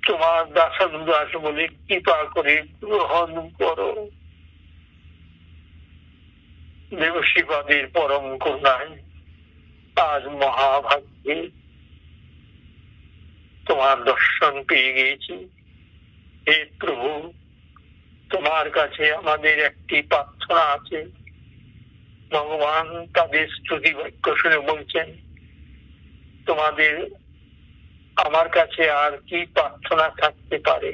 A: তোমার দাসানুদাস বলে কৃপা করে গ্রহণ করো। দেবশিবাদের পরম করুণায় আজ মহাভাগ্যে তোমার দর্শন পেয়ে গিয়েছি। হে প্রভু, তোমার কাছে আমাদের একটি প্রার্থনা আছে। ভগবান তাদের স্তুতি বাক্য শুনে বলছেন, তোমাদের আমার কাছে আর কি প্রার্থনা থাকতে পারে?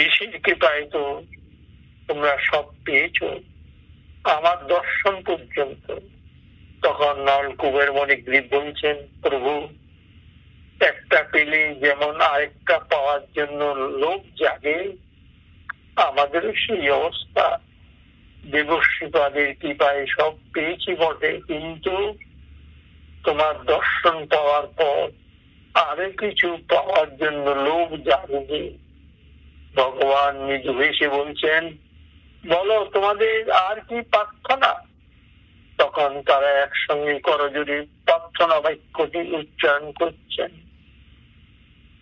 A: ঋষির কৃপায় তো তোমরা সব পেয়েছ, আমার দর্শন পর্যন্ত। তখন নলকূপের মণিগ্রীব বলছেন, প্রভু, একটা পেলে যেমন আরেকটা পাওয়ার জন্য লোভ জাগে, আমাদেরও সেই অবস্থা। দেবশ্রীপাদের কৃপায় সব পেয়েছি বটে, কিন্তু তোমার দর্শন পাওয়ার পর আরো কিছু পাওয়ার জন্য লোভ জাগে। ভগবান নিজ ভেসে বলছেন, বলো তোমাদের আর কি প্রার্থনা? তখন তারা একসঙ্গে করজোড়ে প্রার্থনা বাক্যটি উচ্চারণ করছেন।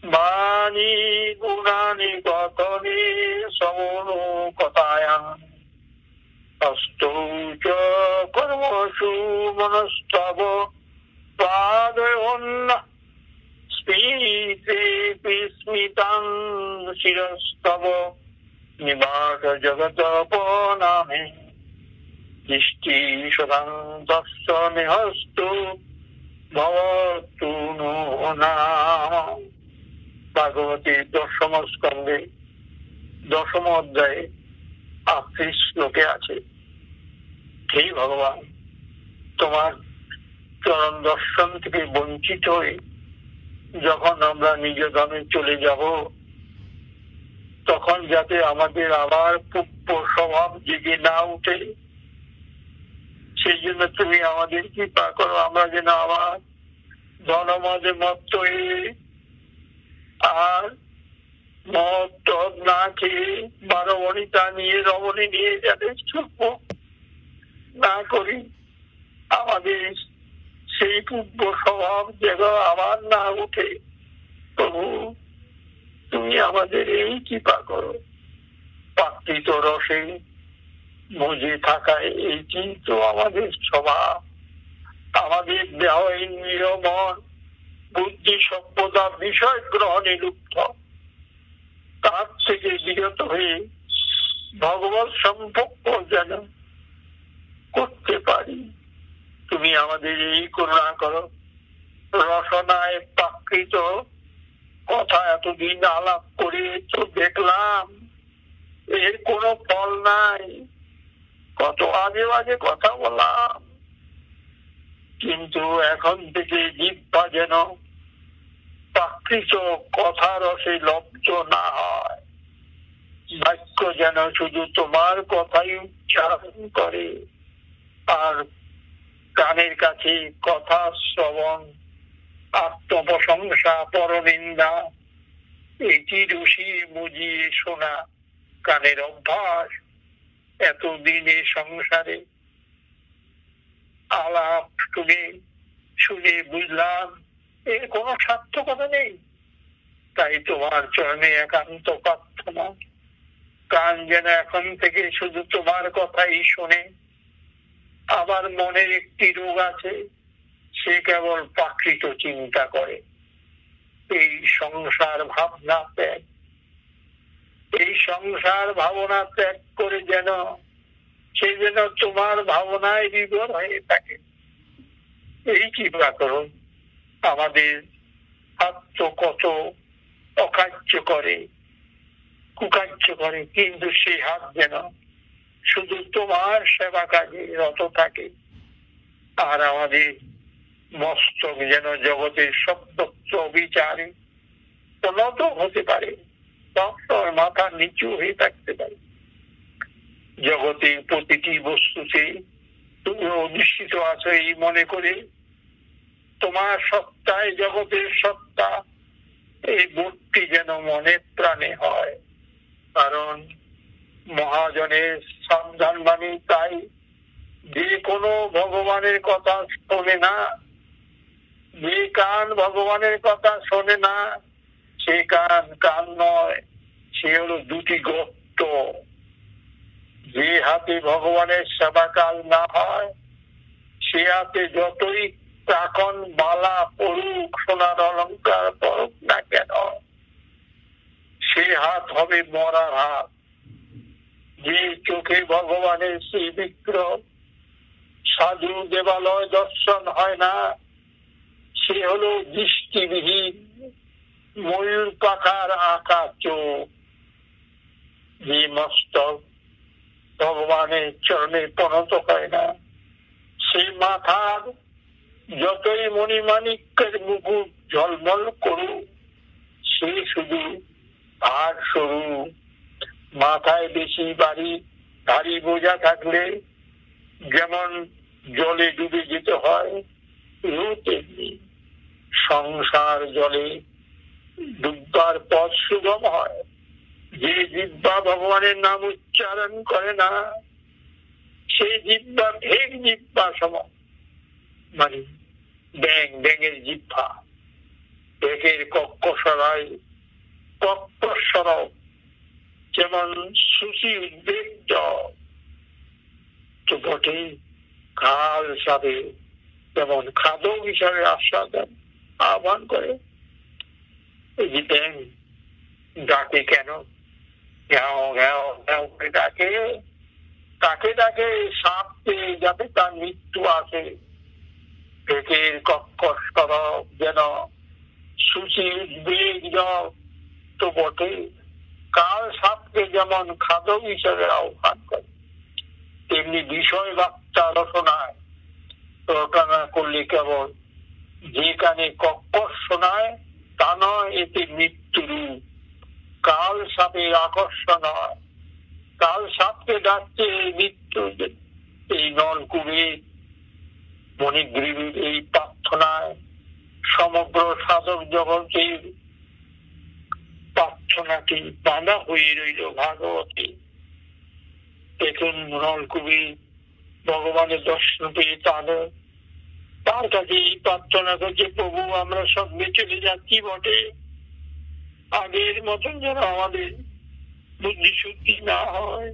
A: বাণী গুণানি কথনে সমন কথায়াং অষ্টৌচ কর্মসু মনস্তব পাদয়োন্ন স্মিতে স্মিতাং শিরস্তব নিবাস জগতপ নামে দৃষ্টি সদাং দর্শনে হস্ত ভবতু নাম। ভাগবতের দশম স্কন্ধে দশম অধ্যায়ে 38 শ্লোকে আছে, হে ভগবান, তোমার চরণ দর্শন থেকে বঞ্চিত হয়ে যখন আমরা নিজ ধামে চলে যাব, তখন যাতে আমাদের আবার পূর্ব স্বভাব জেগে না উঠে, সেই জন্য তুমি আমাদের কৃপা করো। আমরা যেন আবার ধনমদে মত্ত হয়ে আর মদ টদ না খেয়ে 12 বনিতা নিয়ে রমণী নিয়ে যাতে চুপ না করি, আমাদের সেই পূর্ব স্বভাব যেন আবার না উঠে। প্রভু, তুমি আমাদের এই কৃপা করো। প্রাকৃত রসে মজে থাকায় এই কিন্তু আমাদের স্বভাব। আমাদের দেহ ইন্দ্রিয় মন বুদ্ধি সভ্যতা বিষয় গ্রহণে লুপ্ত, তার থেকে বিরত হয়ে ভগবত সম্পর্ক যেন করতে পারি। তুমি আমাদের এই করুণা করো। রসনায় প্রাকৃত কথা এতদিন আলাপ করে তো দেখলাম এর কোনো ফল নাই, কত আজে বাজে কথা বললাম, কিন্তু এখন থেকে জিহ্বা যেন প্রাকৃত কথা রসে লব্ধ না হয়, বাক্য যেন শুধু তোমার কথাই উচ্চারণ করে, আর কানের কাছে কথা শ্রবণ, আত্মপ্রশংসা, পরনিন্দা এটি রুষি মুজিয়ে শোনা কানের অভ্যাস। এতদিনে সংসারে আলাপ শুনে বুঝলাম এর কোনো সার্থকতা নেই। তাই তোমার চরণে একান্ত প্রার্থনা, কান যেন এখন থেকে শুধু তোমার কথাই শোনে। আবার মনের একটি রোগ আছে, সে কেবল প্রাকৃত চিন্তা করে। এই সংসার ভাবনা ত্যাগ, এই সংসার ভাবনা ত্যাগ করে যেন সে যেন তোমার ভাবনায় বিভোর হয়ে থাকে। এই কৃপা করুন। আমাদের আত্ম কত অকার্য করে, কুকার্য করে, কিন্তু সেই হাত যেন শুধু তোমার সেবা কাজে রত থাকে, আর আমাদের মস্তক যেন জগতের সর্বত্র বিচারে উন্নত হতে পারে, মাথা নিচু হয়ে থাকতে পারে। জগতের প্রতিটি বস্তুতে তুমি অধিষ্ঠিত আছো এই মনে করে তোমার সত্তায় জগতের সত্তা, এই বোধটি যেন মনে প্রাণে হয়। কারণ মহাজনের সাবধান বাণী তাই, যে কোনো ভগবানের কথা শোনে না, যে কান ভগবানের কথা শোনে না, সে কান নয়, সে হলো দুটি গর্ত। যে হাতে ভগবানের সেবা কাজ না হয়, সে হাতে যতই প্রাকন মালা পড়ুক, সোনার অলঙ্কার পড়ুক না কেন, সে হাত হবে মরার হাত। যে চোখে ভগবানের সেই বিগ্রহ, সাধু দেবালয় দর্শন হয় না, সে হলো দৃষ্টিবিহীন ময়ূর পাখার আঁকা চোখ। যে মস্তক ভগবানের চরণে প্রণত হয় না, সেই মাথার যতই মণিমাণিক্যের মুকুট ঝলমল করুক, সে শুধু আর সরু। মাথায় বেশি ভারী বোঝা থাকলে যেমন জলে ডুবে যেতে হয়, এও তেমনি সংসার জলে ডুববার পথ সুগম হয়। যে জিহ্বা ভগবানের নাম উচ্চারণ করে না, সেই জিহ্বা ভেগ জিহ্বা সমান, মানে ব্যাঙের জিহ্বা। ব্যাঙের কক্ষসরায় কক্ষস্বর যেমন সুচি উদ্বেগ তো বটে, কাল সাথে যেমন খাদক হিসাবে আস্বাদন আহ্বান করে। এই যে ব্যাঙ ডাকে কেন, ঘ্যাও ঘ্যাও ঘ্যাও করে ডাকে, তাকে ডাকে সাপকে যাতে তার মৃত্যু আসে। পেটের কক্ষস্বর যেন সুচি উদ্বেগ তো বটে, কাল সাপকে যেমন খাদক হিসেবে আহ্বান করে, তেমনি বিষয় বার্তা রচনায় রচনা করলে কেবল যে কানে কক্ষস শোনায় তা নয়, এতে মৃত্যুরূপ। কাল সাপের আকর্ষণ হয়, কাল সাপকে ডাকছে মৃত্যু। এই নলকূপে মণিগ্রীবের এই প্রার্থনায় সমগ্র সাধক জগতের প্রার্থনাটি বাঁধা হয়ে রইল ভাগবতে। দেখুন নলকূপে ভগবানের দর্শন পেয়ে তার কাছে এই প্রার্থনা করছে, প্রভু আমরা সঙ্গে চলে যাচ্ছি বটে, আগের মতন যেন আমাদের বুদ্ধি শুদ্ধি না হয়।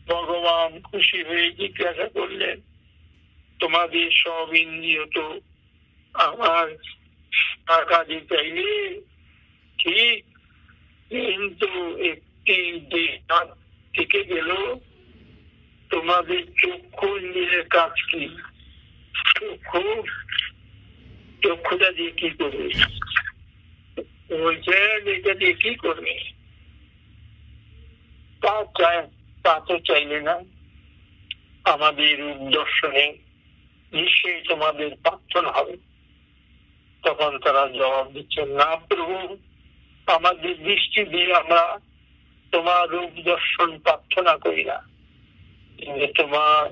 A: ভগবান খুশি হয়ে জিজ্ঞাসা করলেন, তোমাদের সব ইন্দ্রিয় তো আমার কাজে চাইলে ঠিক, কিন্তু একটি যে হাত থেকে গেল, তোমাদের চক্ষু ইন্দ্রিয়ের কাজ কি? চক্ষুটা দিয়ে কি করবে? বলছেন এটা দিয়ে কি করবে? তা তো চাইলে না। আমাদের রূপ দর্শনে নিশ্চয়ই তোমাদের প্রার্থনা হবে। তখন তারা জবাব দিচ্ছেন, না প্রভু, আমাদের দৃষ্টি দিয়ে আমরা তোমার রূপ দর্শন প্রার্থনা করি না, কিন্তু তোমার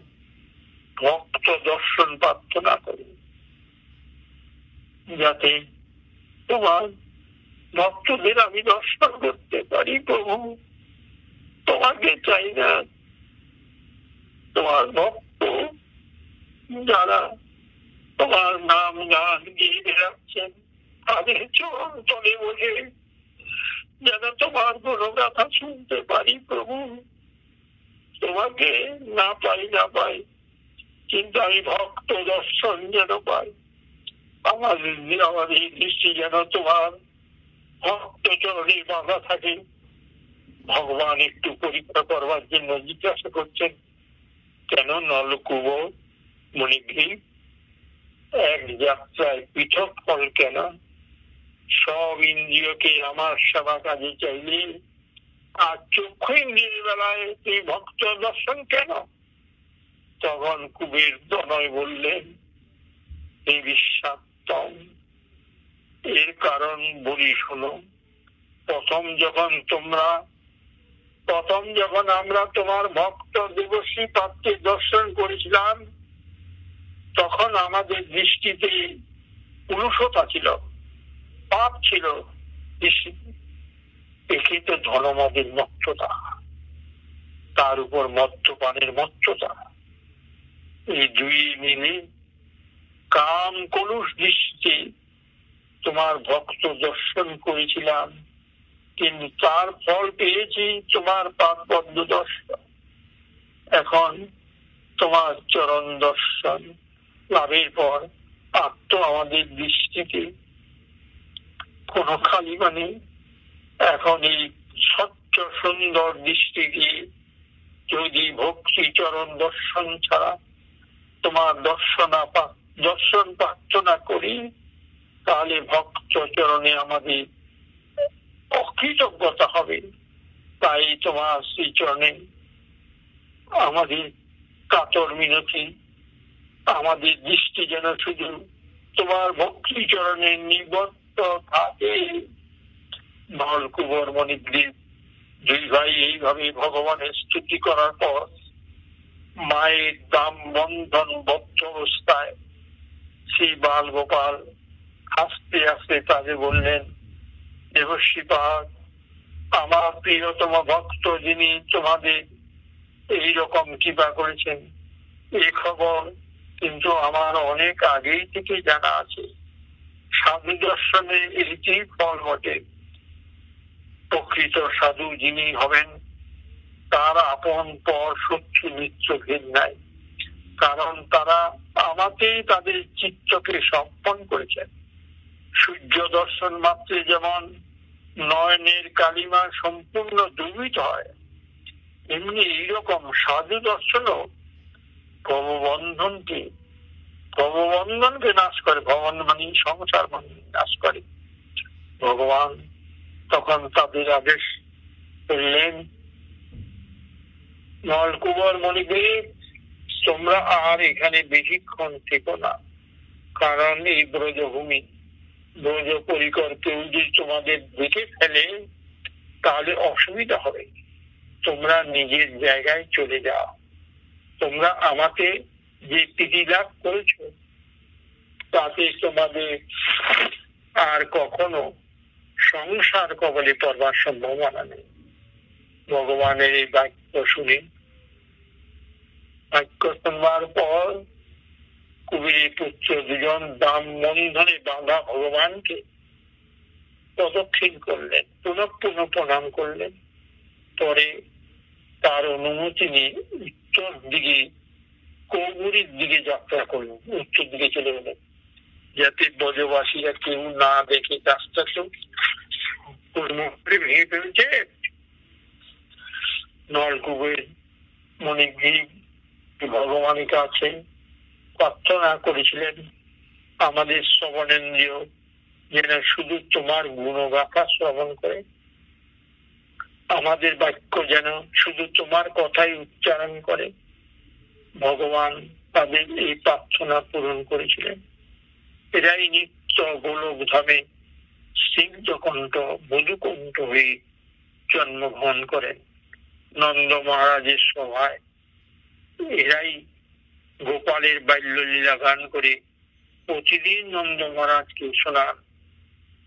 A: ভক্ত দর্শন প্রার্থনা করি, যাতে তোমার ভক্তদের আমি দর্শন করতে পারি। প্রভু, তোমাকে চাই না, তোমার ভক্ত যারা তোমার নাম গান গিয়ে বেড়াচ্ছেন তাদের চরণ তলে বসে যেন তোমার কোনো কথা শুনতে পারি। প্রভু, তোমাকে না পাই, কিন্তু আমি ভক্ত দর্শন যেন পাই। আমাদের দৃষ্টি যেন তোমার ভক্ত চরণে বাঁধা থাকে। ভগবান একটু পরীক্ষা করবার জন্য জিজ্ঞাসা করছেন, কেন নলকূবর মণিগ্রীব এক যাত্রায় পৃথক ফল কেন? সব ইন্দ্রিয়কে আমার সেবা কাজে চাইলে আর চক্ষু ইন্দ্রিয়ের বেলায় তুই ভক্ত দর্শন কেন? তখন কুবের দনয় বললেন, হে বিশ্বাত্তম, এর কারণ বলি শোনো। প্রথম যখন আমরা তোমার ভক্ত দেবশ্রী পাত্রে দর্শন করেছিলাম, তখন আমাদের দৃষ্টিতে পুরুষতা ছিল, পাপ ছিল দৃষ্টিতে। একে তো ধনমাদের মত্ততা, তার উপর মদ্যপানের মত্ততা, এই দুই মিলে কাম কলুষ দৃষ্টিতে তোমার ভক্ত দর্শন করেছিলাম, কিন্তু তার ফল পেয়েছি তোমার পাপবদ্ধ দর্শন। এখন তোমার চরণ দর্শন লাভের পর আত্ম আমাদের দৃষ্টিতে কোনো খালি মানে এখন এই স্বচ্ছ সুন্দর দৃষ্টি দিয়ে যদি ভক্তি চরণ দর্শন ছাড়া তোমার দর্শন প্রার্থনা করি, তাহলে ভক্ত চরণে আমাদের অকৃতজ্ঞতা হবে। তাই তোমার শ্রীচরণে আমাদের কাতর মিনতি, আমাদের দৃষ্টি যেন শুধু তোমার ভক্তি চরণে নিবদ্ধ থাকে। নলকূবর মণিগ্রীব দুই ভাই এইভাবে ভগবানের স্তুতি করার পর মায়ের দাম বন্ধন বদ্ধ অবস্থায় শ্রী বাল গোপাল আস্তে আস্তে তাদের বললেন, দেবশ্রীপাদ, আমার প্রিয়তম ভক্ত যিনি তোমাদের এইরকম কৃপা করেছেন, এই খবর কিন্তু আমার অনেক আগেই থেকে জানা আছে। সাধু দর্শনে এটি ফল বটে। প্রকৃত সাধু যিনি হবেন, তার আপন পর শত্রু মিত্র ভেদ নাই, কারণ তারা আমাকেই তাদের চিত্তকে সম্পন করেছেন। সূর্য দর্শন মাত্রে যেমন নয়নের কালিমা সম্পূর্ণ দূষিত হয়, এমনি এইরকম সাধু দর্শনও ভববন্ধনকে নাশ করে। ভবন মানে সংসার নাশ করে। ভগবান তখন তাদের আদেশ করলেন, নলকূবর মণিগ্রীব, তোমরা আর এখানে বেশিক্ষণ থেকো না, কারণ এই ব্রজভূমি ব্রজ পরিকর কেউ যদি তোমাদের দেখে ফেলে তাহলে অসুবিধা হবে। তোমরা নিজের জায়গায় চলে যাও। তোমরা আমাকে যে প্রীতি লাভ করেছো তাতে তোমাদের আর কখনো সংসার কবলে পড়বার সম্ভাবনা নেই। ভগবানের এই বাক্য শুনে, বাক্য শুনবার পর কুবেরের পুত্র দুজন দাম বন্ধনে বাঁধা ভগবানকে প্রদক্ষিণ করলেন, পুনঃ প্রণাম করলেন। পরে তার অনুমতি নিয়ে উত্তর দিকে কৌগুরির দিকে যাত্রা করলেন, উত্তর দিকে চলে গেলেন, যাতে ব্রজবাসীরা কেউ না দেখে রাস্তাটা ভেঙে ফেলছে। নলকূপের মণিগ্রীব ভগবানের কাছে প্রার্থনা করেছিলেন, আমাদের শ্রবণেন্দ্রিয় যেন শুধু তোমার গুণগাথা শ্রবণ করে, আমাদের বাক্য যেন শুধু তোমার কথাই উচ্চারণ করে। ভগবান তাদের এই প্রার্থনা পূরণ করেছিলেন। এরাই নিত্য গোলক ধামে স্নিগ্ধকণ্ঠ মধুকণ্ঠ হয়ে জন্মগ্রহণ করেন নন্দ মহারাজের সভায়। এরাই গোপালের বাল্যলীলা গান করে প্রতিদিন নন্দ মহারাজকে শোনান।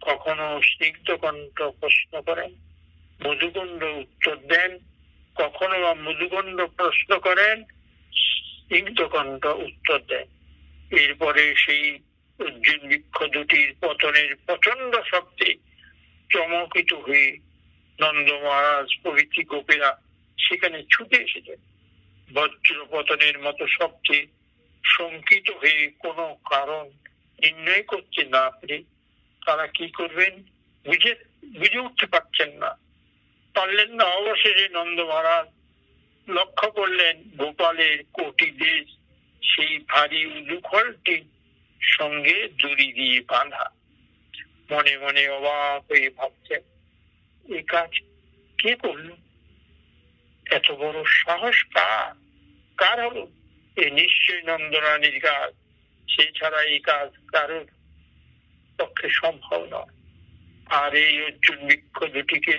A: কখনো স্নিগ্ধকণ্ঠ প্রশ্ন করেন, মধুকণ্ঠ উত্তর দেন, কখনো বা মধুকণ্ঠ প্রশ্ন করেন, স্নিগ্ধকণ্ঠ উত্তর দেন। এরপরে সেই অর্জুন বৃক্ষ দুটির পতনের প্রচন্ড শব্দে চমকিত হয়ে নন্দ মহারাজ প্রভৃতি গোপেরা সেখানে ছুটে এসেছেন। বজ্র পতনের মতো শব্দে শঙ্কিত হয়ে কোনো কারণ নির্ণয় করতে না পেরে তারা কি করবেন বুঝে উঠতে পারছেন না, পারলেন না। অবশেষে নন্দ মহারাজ লক্ষ্য করলেন গোপালের কোটি দেশ সেই ভারী উলুখলটি সঙ্গে দড়ি দিয়ে বাঁধা। মনে মনে অবাক হয়ে ভাবছেন, এই কাজ কে করলো? এত বড় সাহস কার হলো? এ নিশ্চয় নন্দরানীর কাজ, সে ছাড়া এই কাজ কারোর পক্ষে সম্ভব নয়। আর এই অর্জুন বৃক্ষ দুটিকে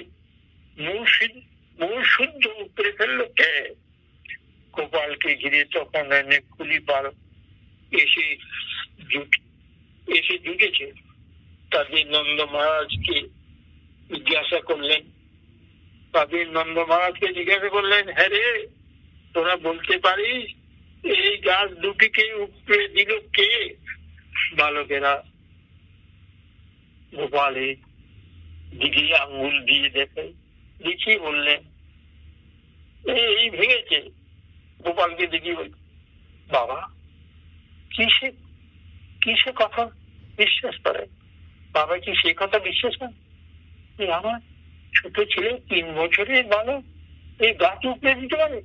A: মূল শুদ্ধ উপরে ফেললো কে? গোপালকে ঘিরে তখন অনেক কুলি পাল এসে জুটেছে। তাদের নন্দ মহারাজকে জিজ্ঞাসা করলেন, হ্যাঁ রে, তোরা বলতে পারিস এই গাছ দুটিকে উপরে দিল কে? বালকেরা গোপালের দিকে আঙ্গুল দিয়ে দেখিয়ে বললেন, এই ভেঙেছে। গোপালকে দেখিয়ে বল, বাবা কিসে কথা বিশ্বাস করে? বাবা কি সে কথা বিশ্বাস করে? আমার ছোট ছেলে 3 বছরের বালক এই গাছ উপরে দিতে পারে?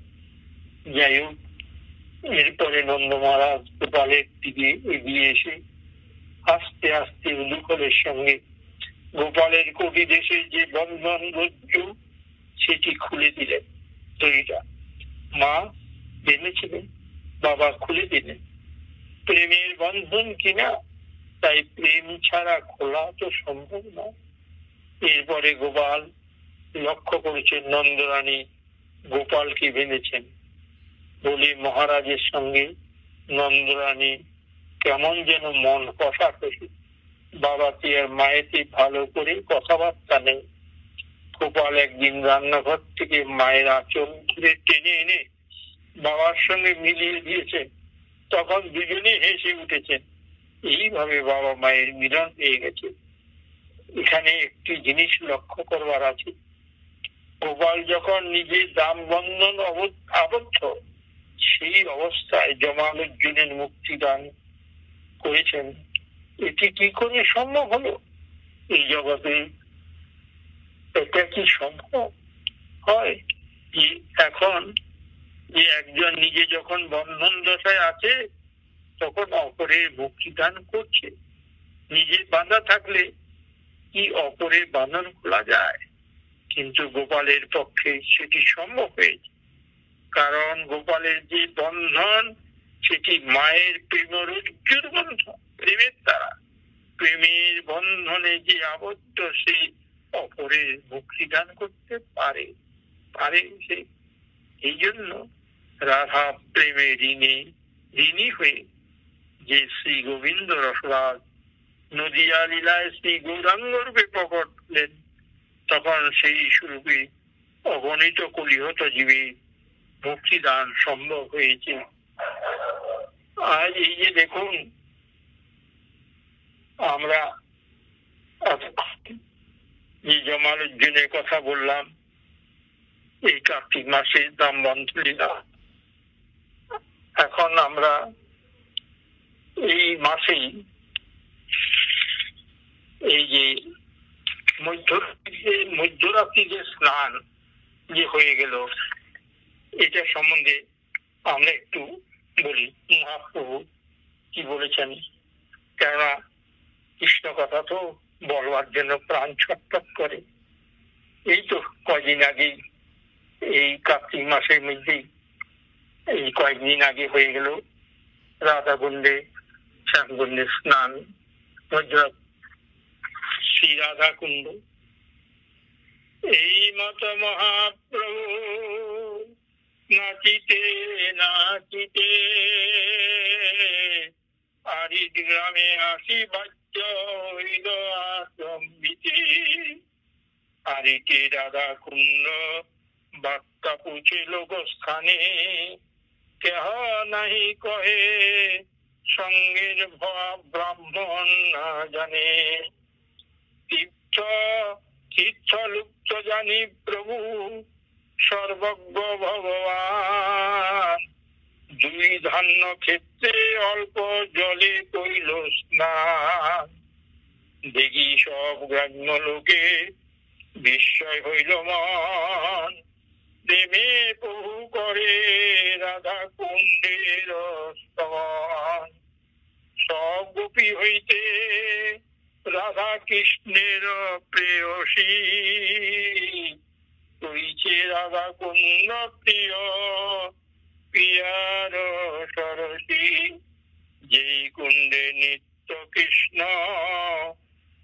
A: যাই হোক, এরপরে নন্দ মহারাজ গোপালের দিকে এগিয়ে এসে আস্তে আস্তে উলুখলের সঙ্গে গোপালের কোটি দেশের যে বন্ধন রজ্জু সেটি খুলে দিলেন। দড়িটা মা বেঁধেছিলেন, বাবা খুলে দিলেন। প্রেমের বন্ধন কিনা, তাই প্রেম ছাড়া খোলা তো সম্ভব নয়। এরপরে গোপাল লক্ষ্য করেছেন নন্দরানী গোপালকে বেঁধেছেন বলে মহারাজের সঙ্গে নন্দরানী কেমন যেন মন কষাকষি। বাবাকে আর মায়েতে ভালো করে কথাবার্তা নেই। গোপাল একদিন রান্নাঘর থেকে মায়ের আঁচল ধরে টেনে এনে বাবার সঙ্গে মিলিয়ে দিয়েছেন। তখন দুজনে হেসে উঠেছেন। এইভাবে বাবা মায়ের মিলন পেয়ে গেছে। এখানে একটি জিনিস লক্ষ্য করবার আছে, গোপাল যখন নিজে দাম বন্ধন আবদ্ধ, সেই অবস্থায় জমালুদ্দিনের মুক্তিদান করেছেন। এটি কি করে সম্ভব হলো? এই জগতে এটা কি সম্ভব হয় যে এখন যে একজন নিজে যখন বন্ধন দশায় আছে তখন অপরের মুক্তিদান করছে? নিজে বাঁধা থাকলে কি অপরের বাঁধন খোলা যায়? কিন্তু গোপালের পক্ষে সেটি সম্ভব হয়েছে, কারণ গোপালের যে বন্ধন সেটি মায়ের প্রেমরজ্জুর বন্ধন। প্রেমের দ্বারা প্রেমের বন্ধনে যে আবদ্ধ সে অপরের মুক্তিদান করতে পারে সে। এই জন্য রাধা প্রেমে ঋণী হয়ে যে শ্রী গোবিন্দ রসরাজ নদিয়া লীলায় শ্রী গৌরাঙ্গ রূপে প্রকট হলেন, তখন সেই স্বরূপে অগণিত কলিহত জীবের মুক্তিদান সম্ভব হয়েছে। আজ এই যে দেখুন, আমরা যে জমালুদ্দিনের কথা বললাম, এই কার্তিক মাসে দাম বন্ধ লীলা, এখন আমরা এই মাসেই এই যে মধ্যরাত্রি যে স্নান যে হয়ে গেল, এটা সম্বন্ধে আমরা একটু বলি। মহাপ্রভু কি বলেছেন, কেননা কৃষ্ণ কথা তো বলবার জন্য প্রাণ ছটফট করে। এই তো কয়দিন আগে, এই কার্তিক মাসের মধ্যেই এই কয়েকদিন আগে হয়ে গেল রাধা কুণ্ডে শ্যামকুণ্ডে স্নান, শ্রী রাধা কুণ্ড। এই মত মহাপ্রভু নাচিতে নাচিতে আরিদ গ্রামে আসি বাচ্য হইল আশ্রমিতে। আরিতে রাধা কুণ্ড বার্তা পুছে লোকস্থানে, কেহ নাহি কহে সঙ্গের ব্রাহ্মণ না জানে। তীর্থ লুপ্ত জানি প্রভু সর্বজ্ঞ ভগবান, দুই ধান্য ক্ষেত্রে অল্প জলে কইল স্নান। দেখি সব গ্রাম্য লোকে বিস্ময় হইল মন, দেবে প্রভু করে রাধা কুণ্ডের স্তবন। সব গোপী হইতে রাধা কৃষ্ণের প্রেয়সী, কইছে রাধা কুণ্ড প্রিয় প্রিয়ার সরসী। যেই কুণ্ডে নিত্য কৃষ্ণ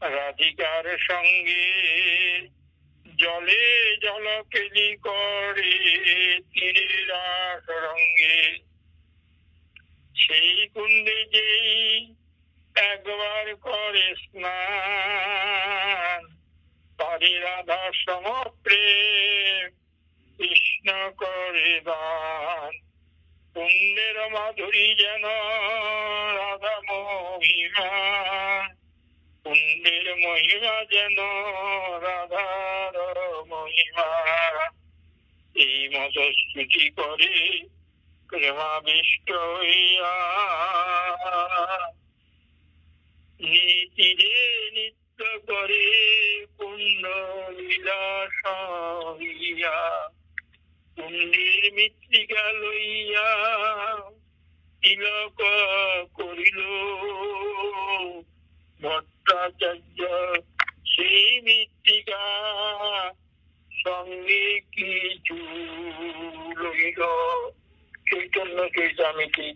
A: রাধিকার সঙ্গে, জলে জল কেলি করে তীরে রাস রঙ্গে। সেই কুণ্ডে যেই একবার করে স্নান, তারে রাধা সমপ্রেম কৃষ্ণ করে দান। কুণ্ডের মাধুরী যেন রাধা মহিমা, কুণ্ডের মহিমা যেন রাধার মহিমা। এই মত স্তুতি করে প্রেমাবিষ্ট হইয়া, নীতিরে নিত্য করে কুণ্ড বিলাস হইয়া। কুণ্ডের মৃত্তিকা লইয়া তিলক করিল ভট্টাচার্য, সেই মৃত্তিকা সঙ্গে কিছু লইল। চৈতন্য চৈতামিতি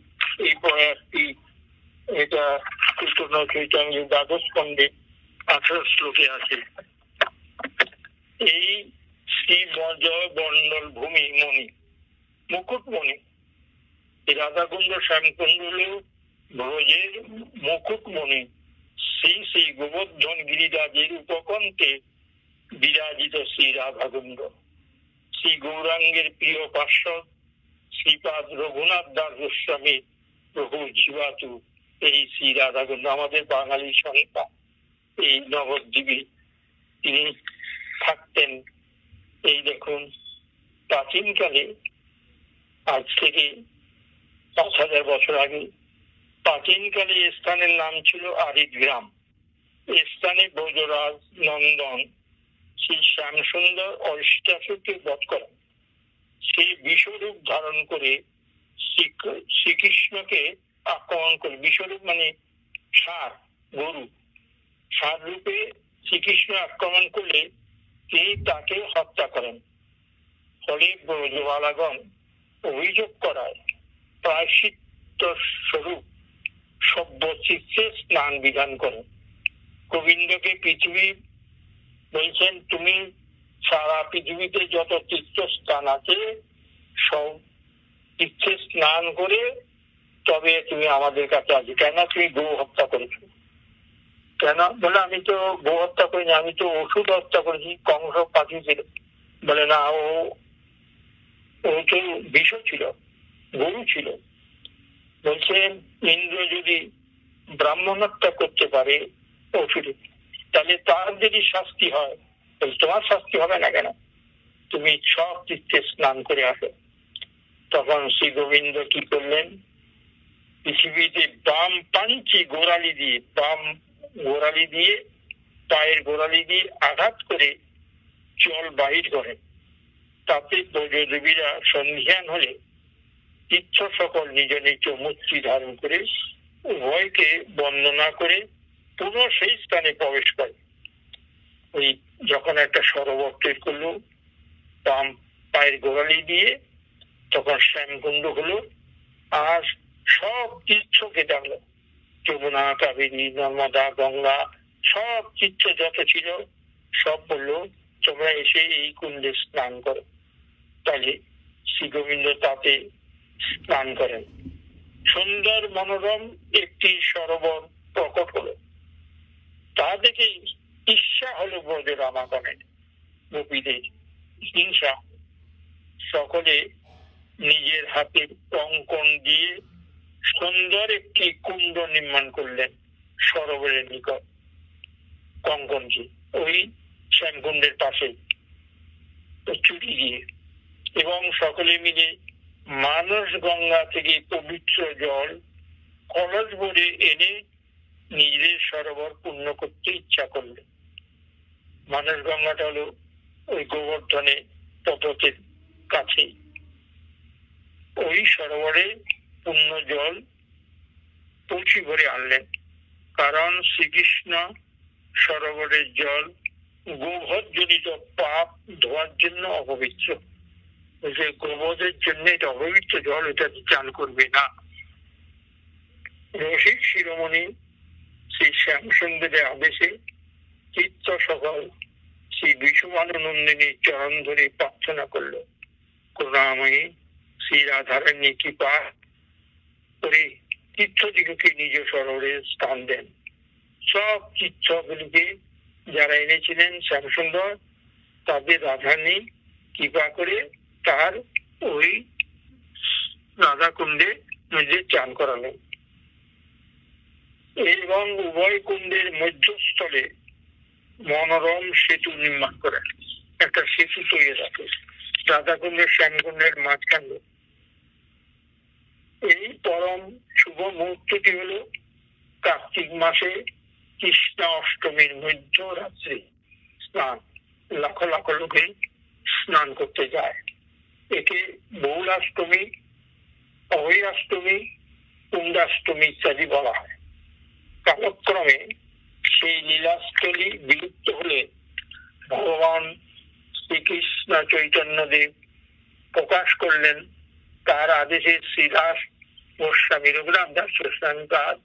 A: এই প্রয়াসটি, এটা চৈতন্য চৈতন্য দ্বাদশ খণ্ডে 18 শ্লোকে আছে। এই শ্রী ব্রজ বন্ডল ভূমি মণি মুকুটমণি, রাধাকুণ্ড শ্যামকুণ্ড ব্রজের মুকুটমণি শ্রী শ্রী গোবর্ধন গিরিরাজের উপকণ্ঠে বিরাজিত শ্রী রাধাকুণ্ড। শ্রী গৌরাঙ্গের প্রিয় পার্শ্বদ শ্রীপাদ রঘুনাথ দাস গোস্বামী প্রভু জীবাতু এই শ্রী রাধাকুণ্ড, আমাদের বাঙালি সন্তান। এই নবদ্বীপে তিনি থাকতেন। এই দেখুন, প্রাচীনকালে, আজ থেকে 5000 বছর আগে, প্রাচীনকালে এই স্থানের নাম ছিল আরিদ গ্রাম। এই স্থানে ব্রজরাজ নন্দন শ্রী শ্যামসুন্দর অষ্টাসুরকে বধ করেন। সেই বিশ্বরূপ ধারণ করে শ্রীকৃষ্ণকে আক্রমণ করে, বিশ্বরূপ মানে ষাঁড়, গরু, ষাঁড় রূপে শ্রীকৃষ্ণ আক্রমণ করলে তিনি তাকে হত্যা করেন। ফলে ব্রজবালাগণ অভিযোগ করায় প্রায়শ্চিত্ত স্বরূপ সভ্য চিত্তে স্নান বিধান করেন। গোবিন্দকে পৃথিবী বলছেন, তুমি সারা পৃথিবীতে যত তীর্থস্থান আছে সব তীর্থে স্নান করে তবে তুমি আমাদের কাছে আসবে। কেন তুমি গো হত্যা করেছো? কেন? বলে আমি তো গো হত্যা করিনি, আমি তো ওষুধ হত্যা করেছি, কংস পাঠিয়েছিল। বলে না, ও তো বিষ ছিল, গরু ছিল। বলছে ইন্দ্র যদি ব্রাহ্মণ হত্যা করতে পারে ওষুধে, তাহলে তার যদি শাস্তি হয়, তোমার শাস্তি হবে না কেন? তুমি সব তীর্থে স্নান করে আসো। তখন শ্রী গোবিন্দ কি করলেন? পৃথিবীতে বাম পাঞ্চি গোড়ালি দিয়ে, বাম গোড়ালি দিয়ে, পায়ের গোড়ালি দিয়ে আঘাত করে জল বাহির করেন। তাতে ব্রজদেবীরা সন্ধিয়ান হলে তীর্থ সকল নিজ নিজ মূর্তি ধারণ করে উভয়কে বন্দনা করে পুনঃ সেই স্থানে প্রবেশ করে। ওই যখন একটা সরোবর তৈরি করলো পায়ের গোড়ালি দিয়ে, তখন শ্যামকুণ্ড হলো। আর সব তীর্থ কেটে গেল, যমুনা, কাবেরী, নর্মদা, গঙ্গা, সব তীর্থ যত ছিল সব বললো তোমরা এসে এই কুণ্ডে স্নান করো। তাহলে শ্রী গোবিন্দ তাতে স্নান করেন। সুন্দর মনোরম একটি সরোবর প্রকট হলো। তা দেখেই ঈর্ষা হলো ব্রজের রামাগণের, গোপীদের হিংসা। সকলে নিজের হাতের কঙ্কন দিয়ে সুন্দর একটি কুণ্ড নির্মাণ করলেন সরোবরের নিকট, কঙ্কনজি ওই শ্যামকুণ্ডের পাশে চুরি দিয়ে, এবং সকলে মিলে মানস গঙ্গা থেকে পবিত্র জল কলস ভরে এনে নিজেদের সরোবর পূর্ণ করতে ইচ্ছা করলেন। মানস গঙ্গাটা হলো ওই গোবর্ধনে পর্বতের কাছে। ওই সরোবরে পূর্ণ জল কলসি ভরে আনলেন, কারণ শ্রীকৃষ্ণ সরোবরের জল গোবধজনিত পাপ ধোয়ার জন্য অপবিত্র। গোবধের জন্য এটা অপবিত্র জল, এটা চান করবে না। রসিক শিরোমণি শ্রী শ্যামসুন্দরের আদেশে চিত্ত সকল শ্রী বিষমানন্দিনীর চরণ ধরে প্রার্থনা করল, করুণাময়ী শ্রী রাধারানী কৃপা করে তীর্থদিগকে নিজ সরোবরে স্থান দেন। সব তীর্থগুলিকে যারা এনেছিলেন শ্যামসুন্দর, তাদের রাধারানী কৃপা করে তার ওই রাধা কুণ্ডে মধ্যে চান করালেন। এবং উভয় কুণ্ডের মধ্যস্থলে মনোরম সেতু নির্মাণ করেন। একটা সেতু তৈরি রাখে রাধা কুণ্ডের শ্যামকুণ্ডের মাঝখানে। এই পরম শুভ মুহূর্তটি হলো কার্তিক মাসে কৃষ্ণ অষ্টমীর মধ্যরাত্রি স্নান। লাখ লাখ লোকে স্নান করতে যায়। একে বহুলাষ্টমী, অভয়াষ্টমী, কুণ্ডাষ্টমী ইত্যাদি বলা হয়। কালক্রমে সেই লীলাস্থলী বিলুপ্ত হলে ভগবান শ্রীকৃষ্ণ চৈতন্যদেব প্রকাশ করলেন, তার আদেশে শ্রীদাস গোস্বামী, রঘুনাথ দাস গোস্বামী তার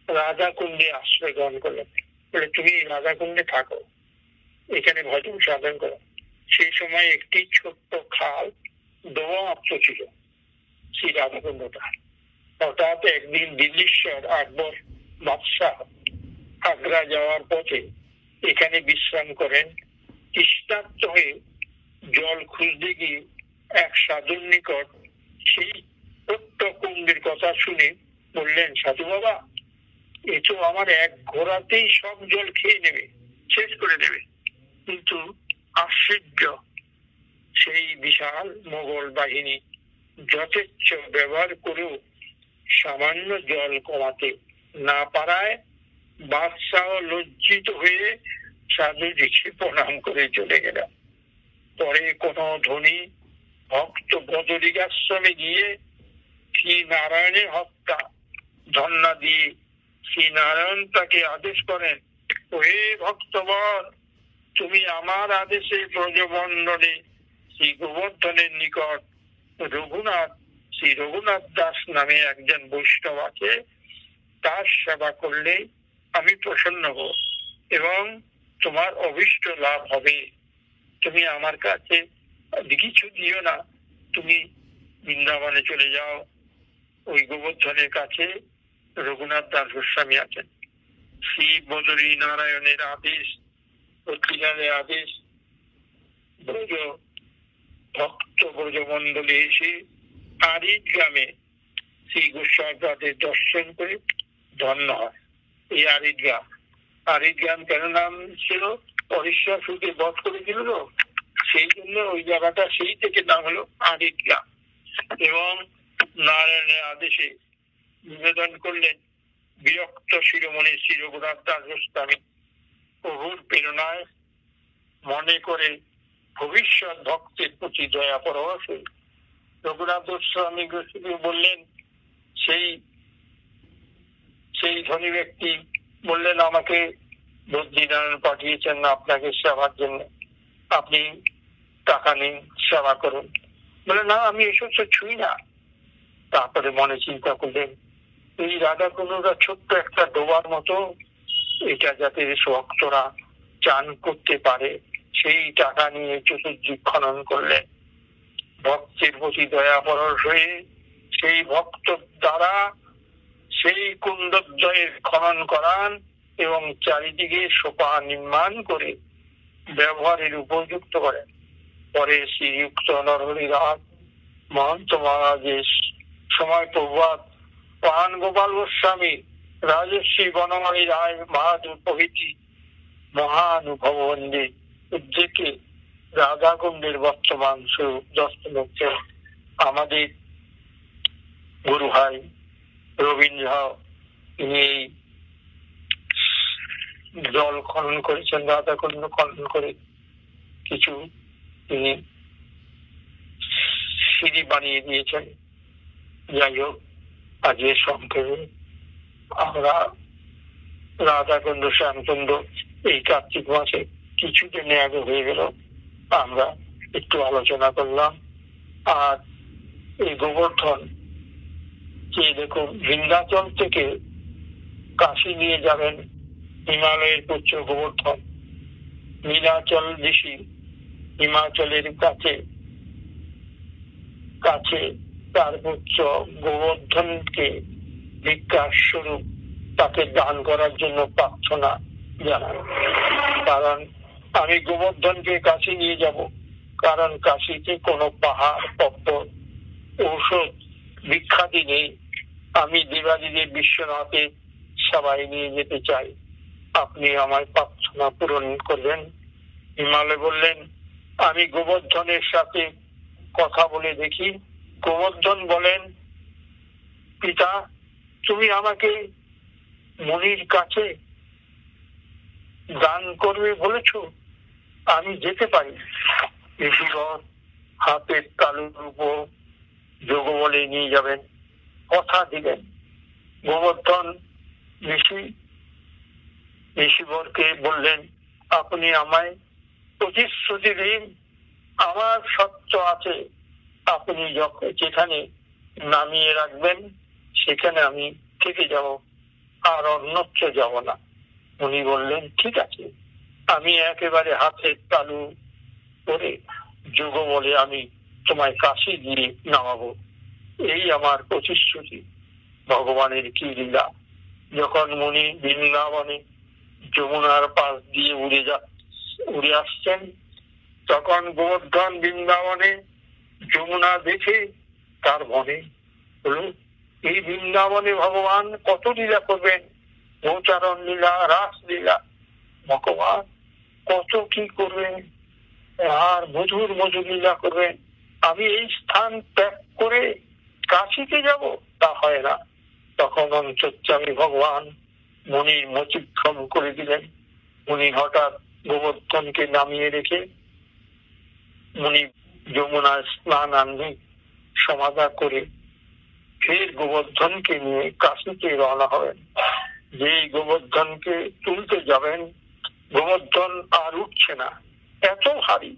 A: রাধা কুণ্ডে আশ্রয় গ্রহণ করলেন। বলে তুমি রাধা কুণ্ডে থাকো, এখানে ভজন সাধন করো। সেই সময় একটি ছোট্ট খাল দোয়া মাত্র ছিল শ্রী রাধা কুণ্ডটা। হঠাৎ একদিন দিল্লীশ্বর আকবর বাদশাহ আগ্রা যাওয়ার পথে এখানে বিশ্রাম করেন। তৃষ্ণার্ত হয়ে জল খুঁজতে গিয়ে এক সাধুর নিকট সেই ছোট্ট কুণ্ডের কথা শুনে বললেন, সাধু বাবা, এ তো আমার এক ঘোড়াতেই সব জল খেয়ে নেবে, শেষ করে দেবে। কিন্তু আশ্চর্য, সেই বিশাল মোগল বাহিনী যথেচ্ছ ব্যবহার করেও সামান্য জল কমাতে না পারায় বাদশাহ লজ্জিত হয়ে সাধুজিকে প্রণাম করে চলে গেলেন। পরে কোন ধনী ভক্ত বদরিকাশ্রমে গিয়ে শ্রী নারায়ণের হত্যা ধন্না দিয়ে শ্রী নারায়ণ তাকে আদেশ করেন, ওহে ভক্তবর, তুমি আমার আদেশে ব্রজমণ্ডলে শ্রী গোবর্ধনের নিকট রঘুনাথ, শ্রী রঘুনাথ দাস নামে একজন বৈষ্ণব আছে, তার সেবা করলে আমি প্রসন্ন হব এবং তোমার অভীষ্ট লাভ হবে। তুমি আমার কাছে কিছু দিও না, তুমি বৃন্দাবনে চলে যাও। ওই গোবর্ধনের কাছে রঘুনাথ দাস গোস্বামী আছেন। শ্রী বদরী নারায়ণের আদেশ, প্রতিকারের আদেশ, ব্রজ ভক্ত ব্রজমণ্ডলে এসে আরিদ গ্রামে শ্রী গোস্বামীদের দর্শন করে ধন্য হয়। এই আরিদ গ্রাম কেন নাম ছিল? পরিশ্বর সুখে বধ করেছিল তো, সেই জন্য ওই জায়গাটা সেই থেকে নাম হলো আরিদ গ্রাম। এবং নারায়ণের আদেশে নিবেদন করলেন, বিরক্ত শিরোমণি শ্রী রঘুনাথ দাস গোস্বামী প্রভুর প্রেরণায় মনে করে ভবিষ্যৎ ভক্তের প্রতি দয়া পরবশ রঘুনাথ গোস্বামী বললেন, সেই ধনী ব্যক্তি বললেন, আমাকে বদ্রীনারায়ণ পাঠিয়েছেন আপনাকে সেবার জন্য, আপনি টাকা নিন, সেবা করুন। বলে না, আমি এসব তো ছুঁই না। তারপরে মনে চিন্তা করলেন, এই রাধা কুণ্ডুরা ছোট্ট একটা ডোবার মতো, এটা যাতে ভক্তরা চান করতে পারে, সেই টাকা নিয়ে চতুর্দিক খনন করলেন। ভক্তের প্রতি দয়া পরশ হয়ে সেই ভক্ত দ্বারা সেই কুণ্ডদ্বয়ের খনন করান এবং চারিদিকে সোপা নির্মাণ করে ব্যবহারের উপযুক্ত করেন। পরে শ্রীযুক্ত নরহরি রাজ মহন্ত মহারাজের সময় প্রভাত পান গোপাল গোস্বামী, রাজশ্রী বনমালী রায় বাহাদুর প্রভৃতি মহানুভবন্দের উদ্যোগে রাধাকুণ্ডের বর্তমান স্বরূপ দর্শন হচ্ছেন। আমাদের গুরু ভাই রবীন্দ্র তিনি এই জল খনন করেছেন, রাধাকুণ্ড খনন করে কিছু তিনি সিঁড়ি বানিয়ে দিয়েছেন। যাই হোক, আজকে সংক্ষেপে আমরা রাধাকুণ্ড শ্যামকুণ্ড এই কার্তিক মাসে কিছুদিন আগে হয়ে গেল, আমরা একটু আলোচনা করলাম। আর এই গোবর্ধন যে দেখুন, বিন্ধ্যাচল থেকে কাশী নিয়ে যাবেন হিমালয়ের পুত্র গোবর্ধন। নীলাচল ঋষি হিমাচলের কাছে কাছে তার পুত্র গোবর্ধনকে ভিক্ষার স্বরূপ তাকে দান করার জন্য প্রার্থনা জানান। কারণ আমি গোবর্ধনকে কাশী নিয়ে যাব, কারণ কাশীতে কোনো পাহাড় পর্বত ঔষধ বিখ্যাতি নেই। আমি দেবাদিদেব বিশ্বনাথের সবাই নিয়ে যেতে চাই, আপনি আমার প্রার্থনা পূরণ করবেন। হিমালয় বললেন, আমি গোবর্ধনের সাথে কথা বলে দেখি। গোবর্ধন বলেন, পিতা, তুমি আমাকে মুনির কাছে দান করবে বলেছ, আমি যেতে পারি। ঋষিগণ হাতের তালুর উপর যোগ বলে নিয়ে যাবেন, কথা দিলেন। গোবর্ধন ঋষিবরকে বললেন, আপনি আমায় প্রতিশ্রুতি দিন, আমার সত্য আছে, আপনি যেখানে নামিয়ে রাখবেন সেখানে আমি থেকে যাব, আর অন্যত্র যাব না। উনি বললেন, ঠিক আছে, আমি একেবারে হাতের তালু করে যোগ বলে আমি তোমায় কাশি দিয়ে নামাবো, এই আমার প্রতিশ্রুতি। ভগবানের কি লীলা! যখন মুনি বৃন্দাবনে যমুনার পাশ দিয়ে উড়ে আসছেন, তখন গোবর্ধন বৃন্দাবনে যমুনা দেখে তার মনে হলো, এই বৃন্দাবনে ভগবান কত লীলা করবেন, গোচারণ লীলা, রাস লীলা, ভগবান কত কি করবেন, আর মধুর মধুর লীলা করবেন। আমি এই স্থান ত্যাগ করে কাশীতে যাব, তা হয় না। তখন অন্তর্যামী ভগবান মুনির মতিক্রম করে দিলেন। মুনি হঠাৎ গোবর্ধনকে নামিয়ে রেখে মুনি যমুনার স্নান আনবে সমাধা করে ফের গোবর্ধনকে নিয়ে কাশীতে রওনা হবেন। যেই গোবর্ধনকে তুলতে যাবেন, গোবর্ধন আর উঠছে না, এত ভারী।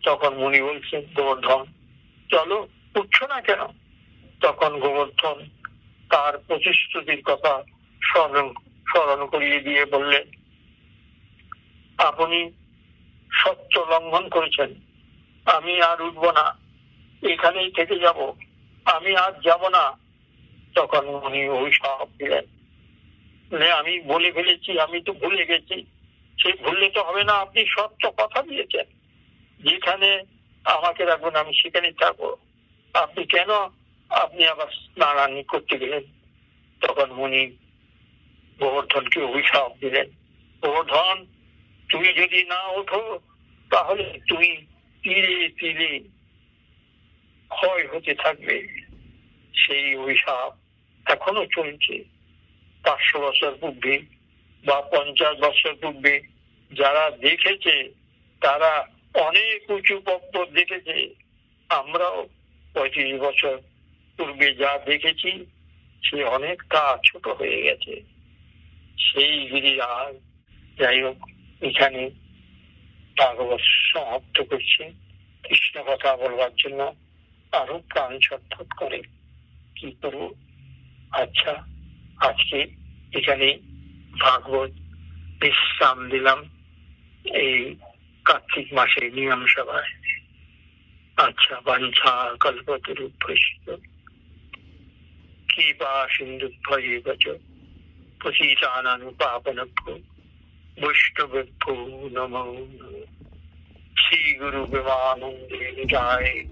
A: তখন মুনি বলছেন, গোবর্ধন চলো, উঠছো না কেন? তখন গোবর্ধন তার প্রতিশ্রুতির কথা স্মরণ করিয়ে দিয়ে বললেন, আপনি সত্য লঙ্ঘন করেছেন, আমি আর উঠবো না, এখানেই থেকে যাব, আমি আর যাব না। তখন উনি অভিশাপ দিলেন, আমি বলে ফেলেছি, আমি তো ভুলে গেছি। সে ভুললে তো হবে না, আপনি সত্য কথা দিয়েছেন, যেখানে আমাকে রাখবেন আমি সেখানেই থাকবো, আপনি কেন আপনি আবার স্নান করতে গেলেন? তখন মুনি গোবর্ধনকে অভিশাপ দিলেন, গোবর্ধন তুমি যদি না ওঠো তাহলে তুমি তীরে তীরে ক্ষয় হতে থাকবে। সেই অভিশাপ এখনো চলছে। 500 বছর পূর্বে বা 50 বছর পূর্বে যারা দেখেছে তারা অনেক উঁচু পর্বত দেখেছে, আমরাও 35 বছর পূর্বে যা দেখেছি সে অনেকটা ছোট হয়ে গেছে। সেই গিরিরাজ যাই হোক, এখানে ভাগবত সমাপ্ত করছি। কৃষ্ণ কথা বলবার জন্য আরো প্রাণ ছটফট করে, কি করবো। আচ্ছা, আজকে এখানে ভাগবত বিশ্রাম দিলাম এই কার্তিক মাসের নিয়ম সভায়। আচ্ছা, বাঞ্ছা কল্পতরুভ্যশ্চ কৃপা সিন্ধুভ্যেব চ পতিতানাং বৈষ্ণবেভ্যো নমো নমঃ। শ্রী গুরু প্রেমানন্দে জয়।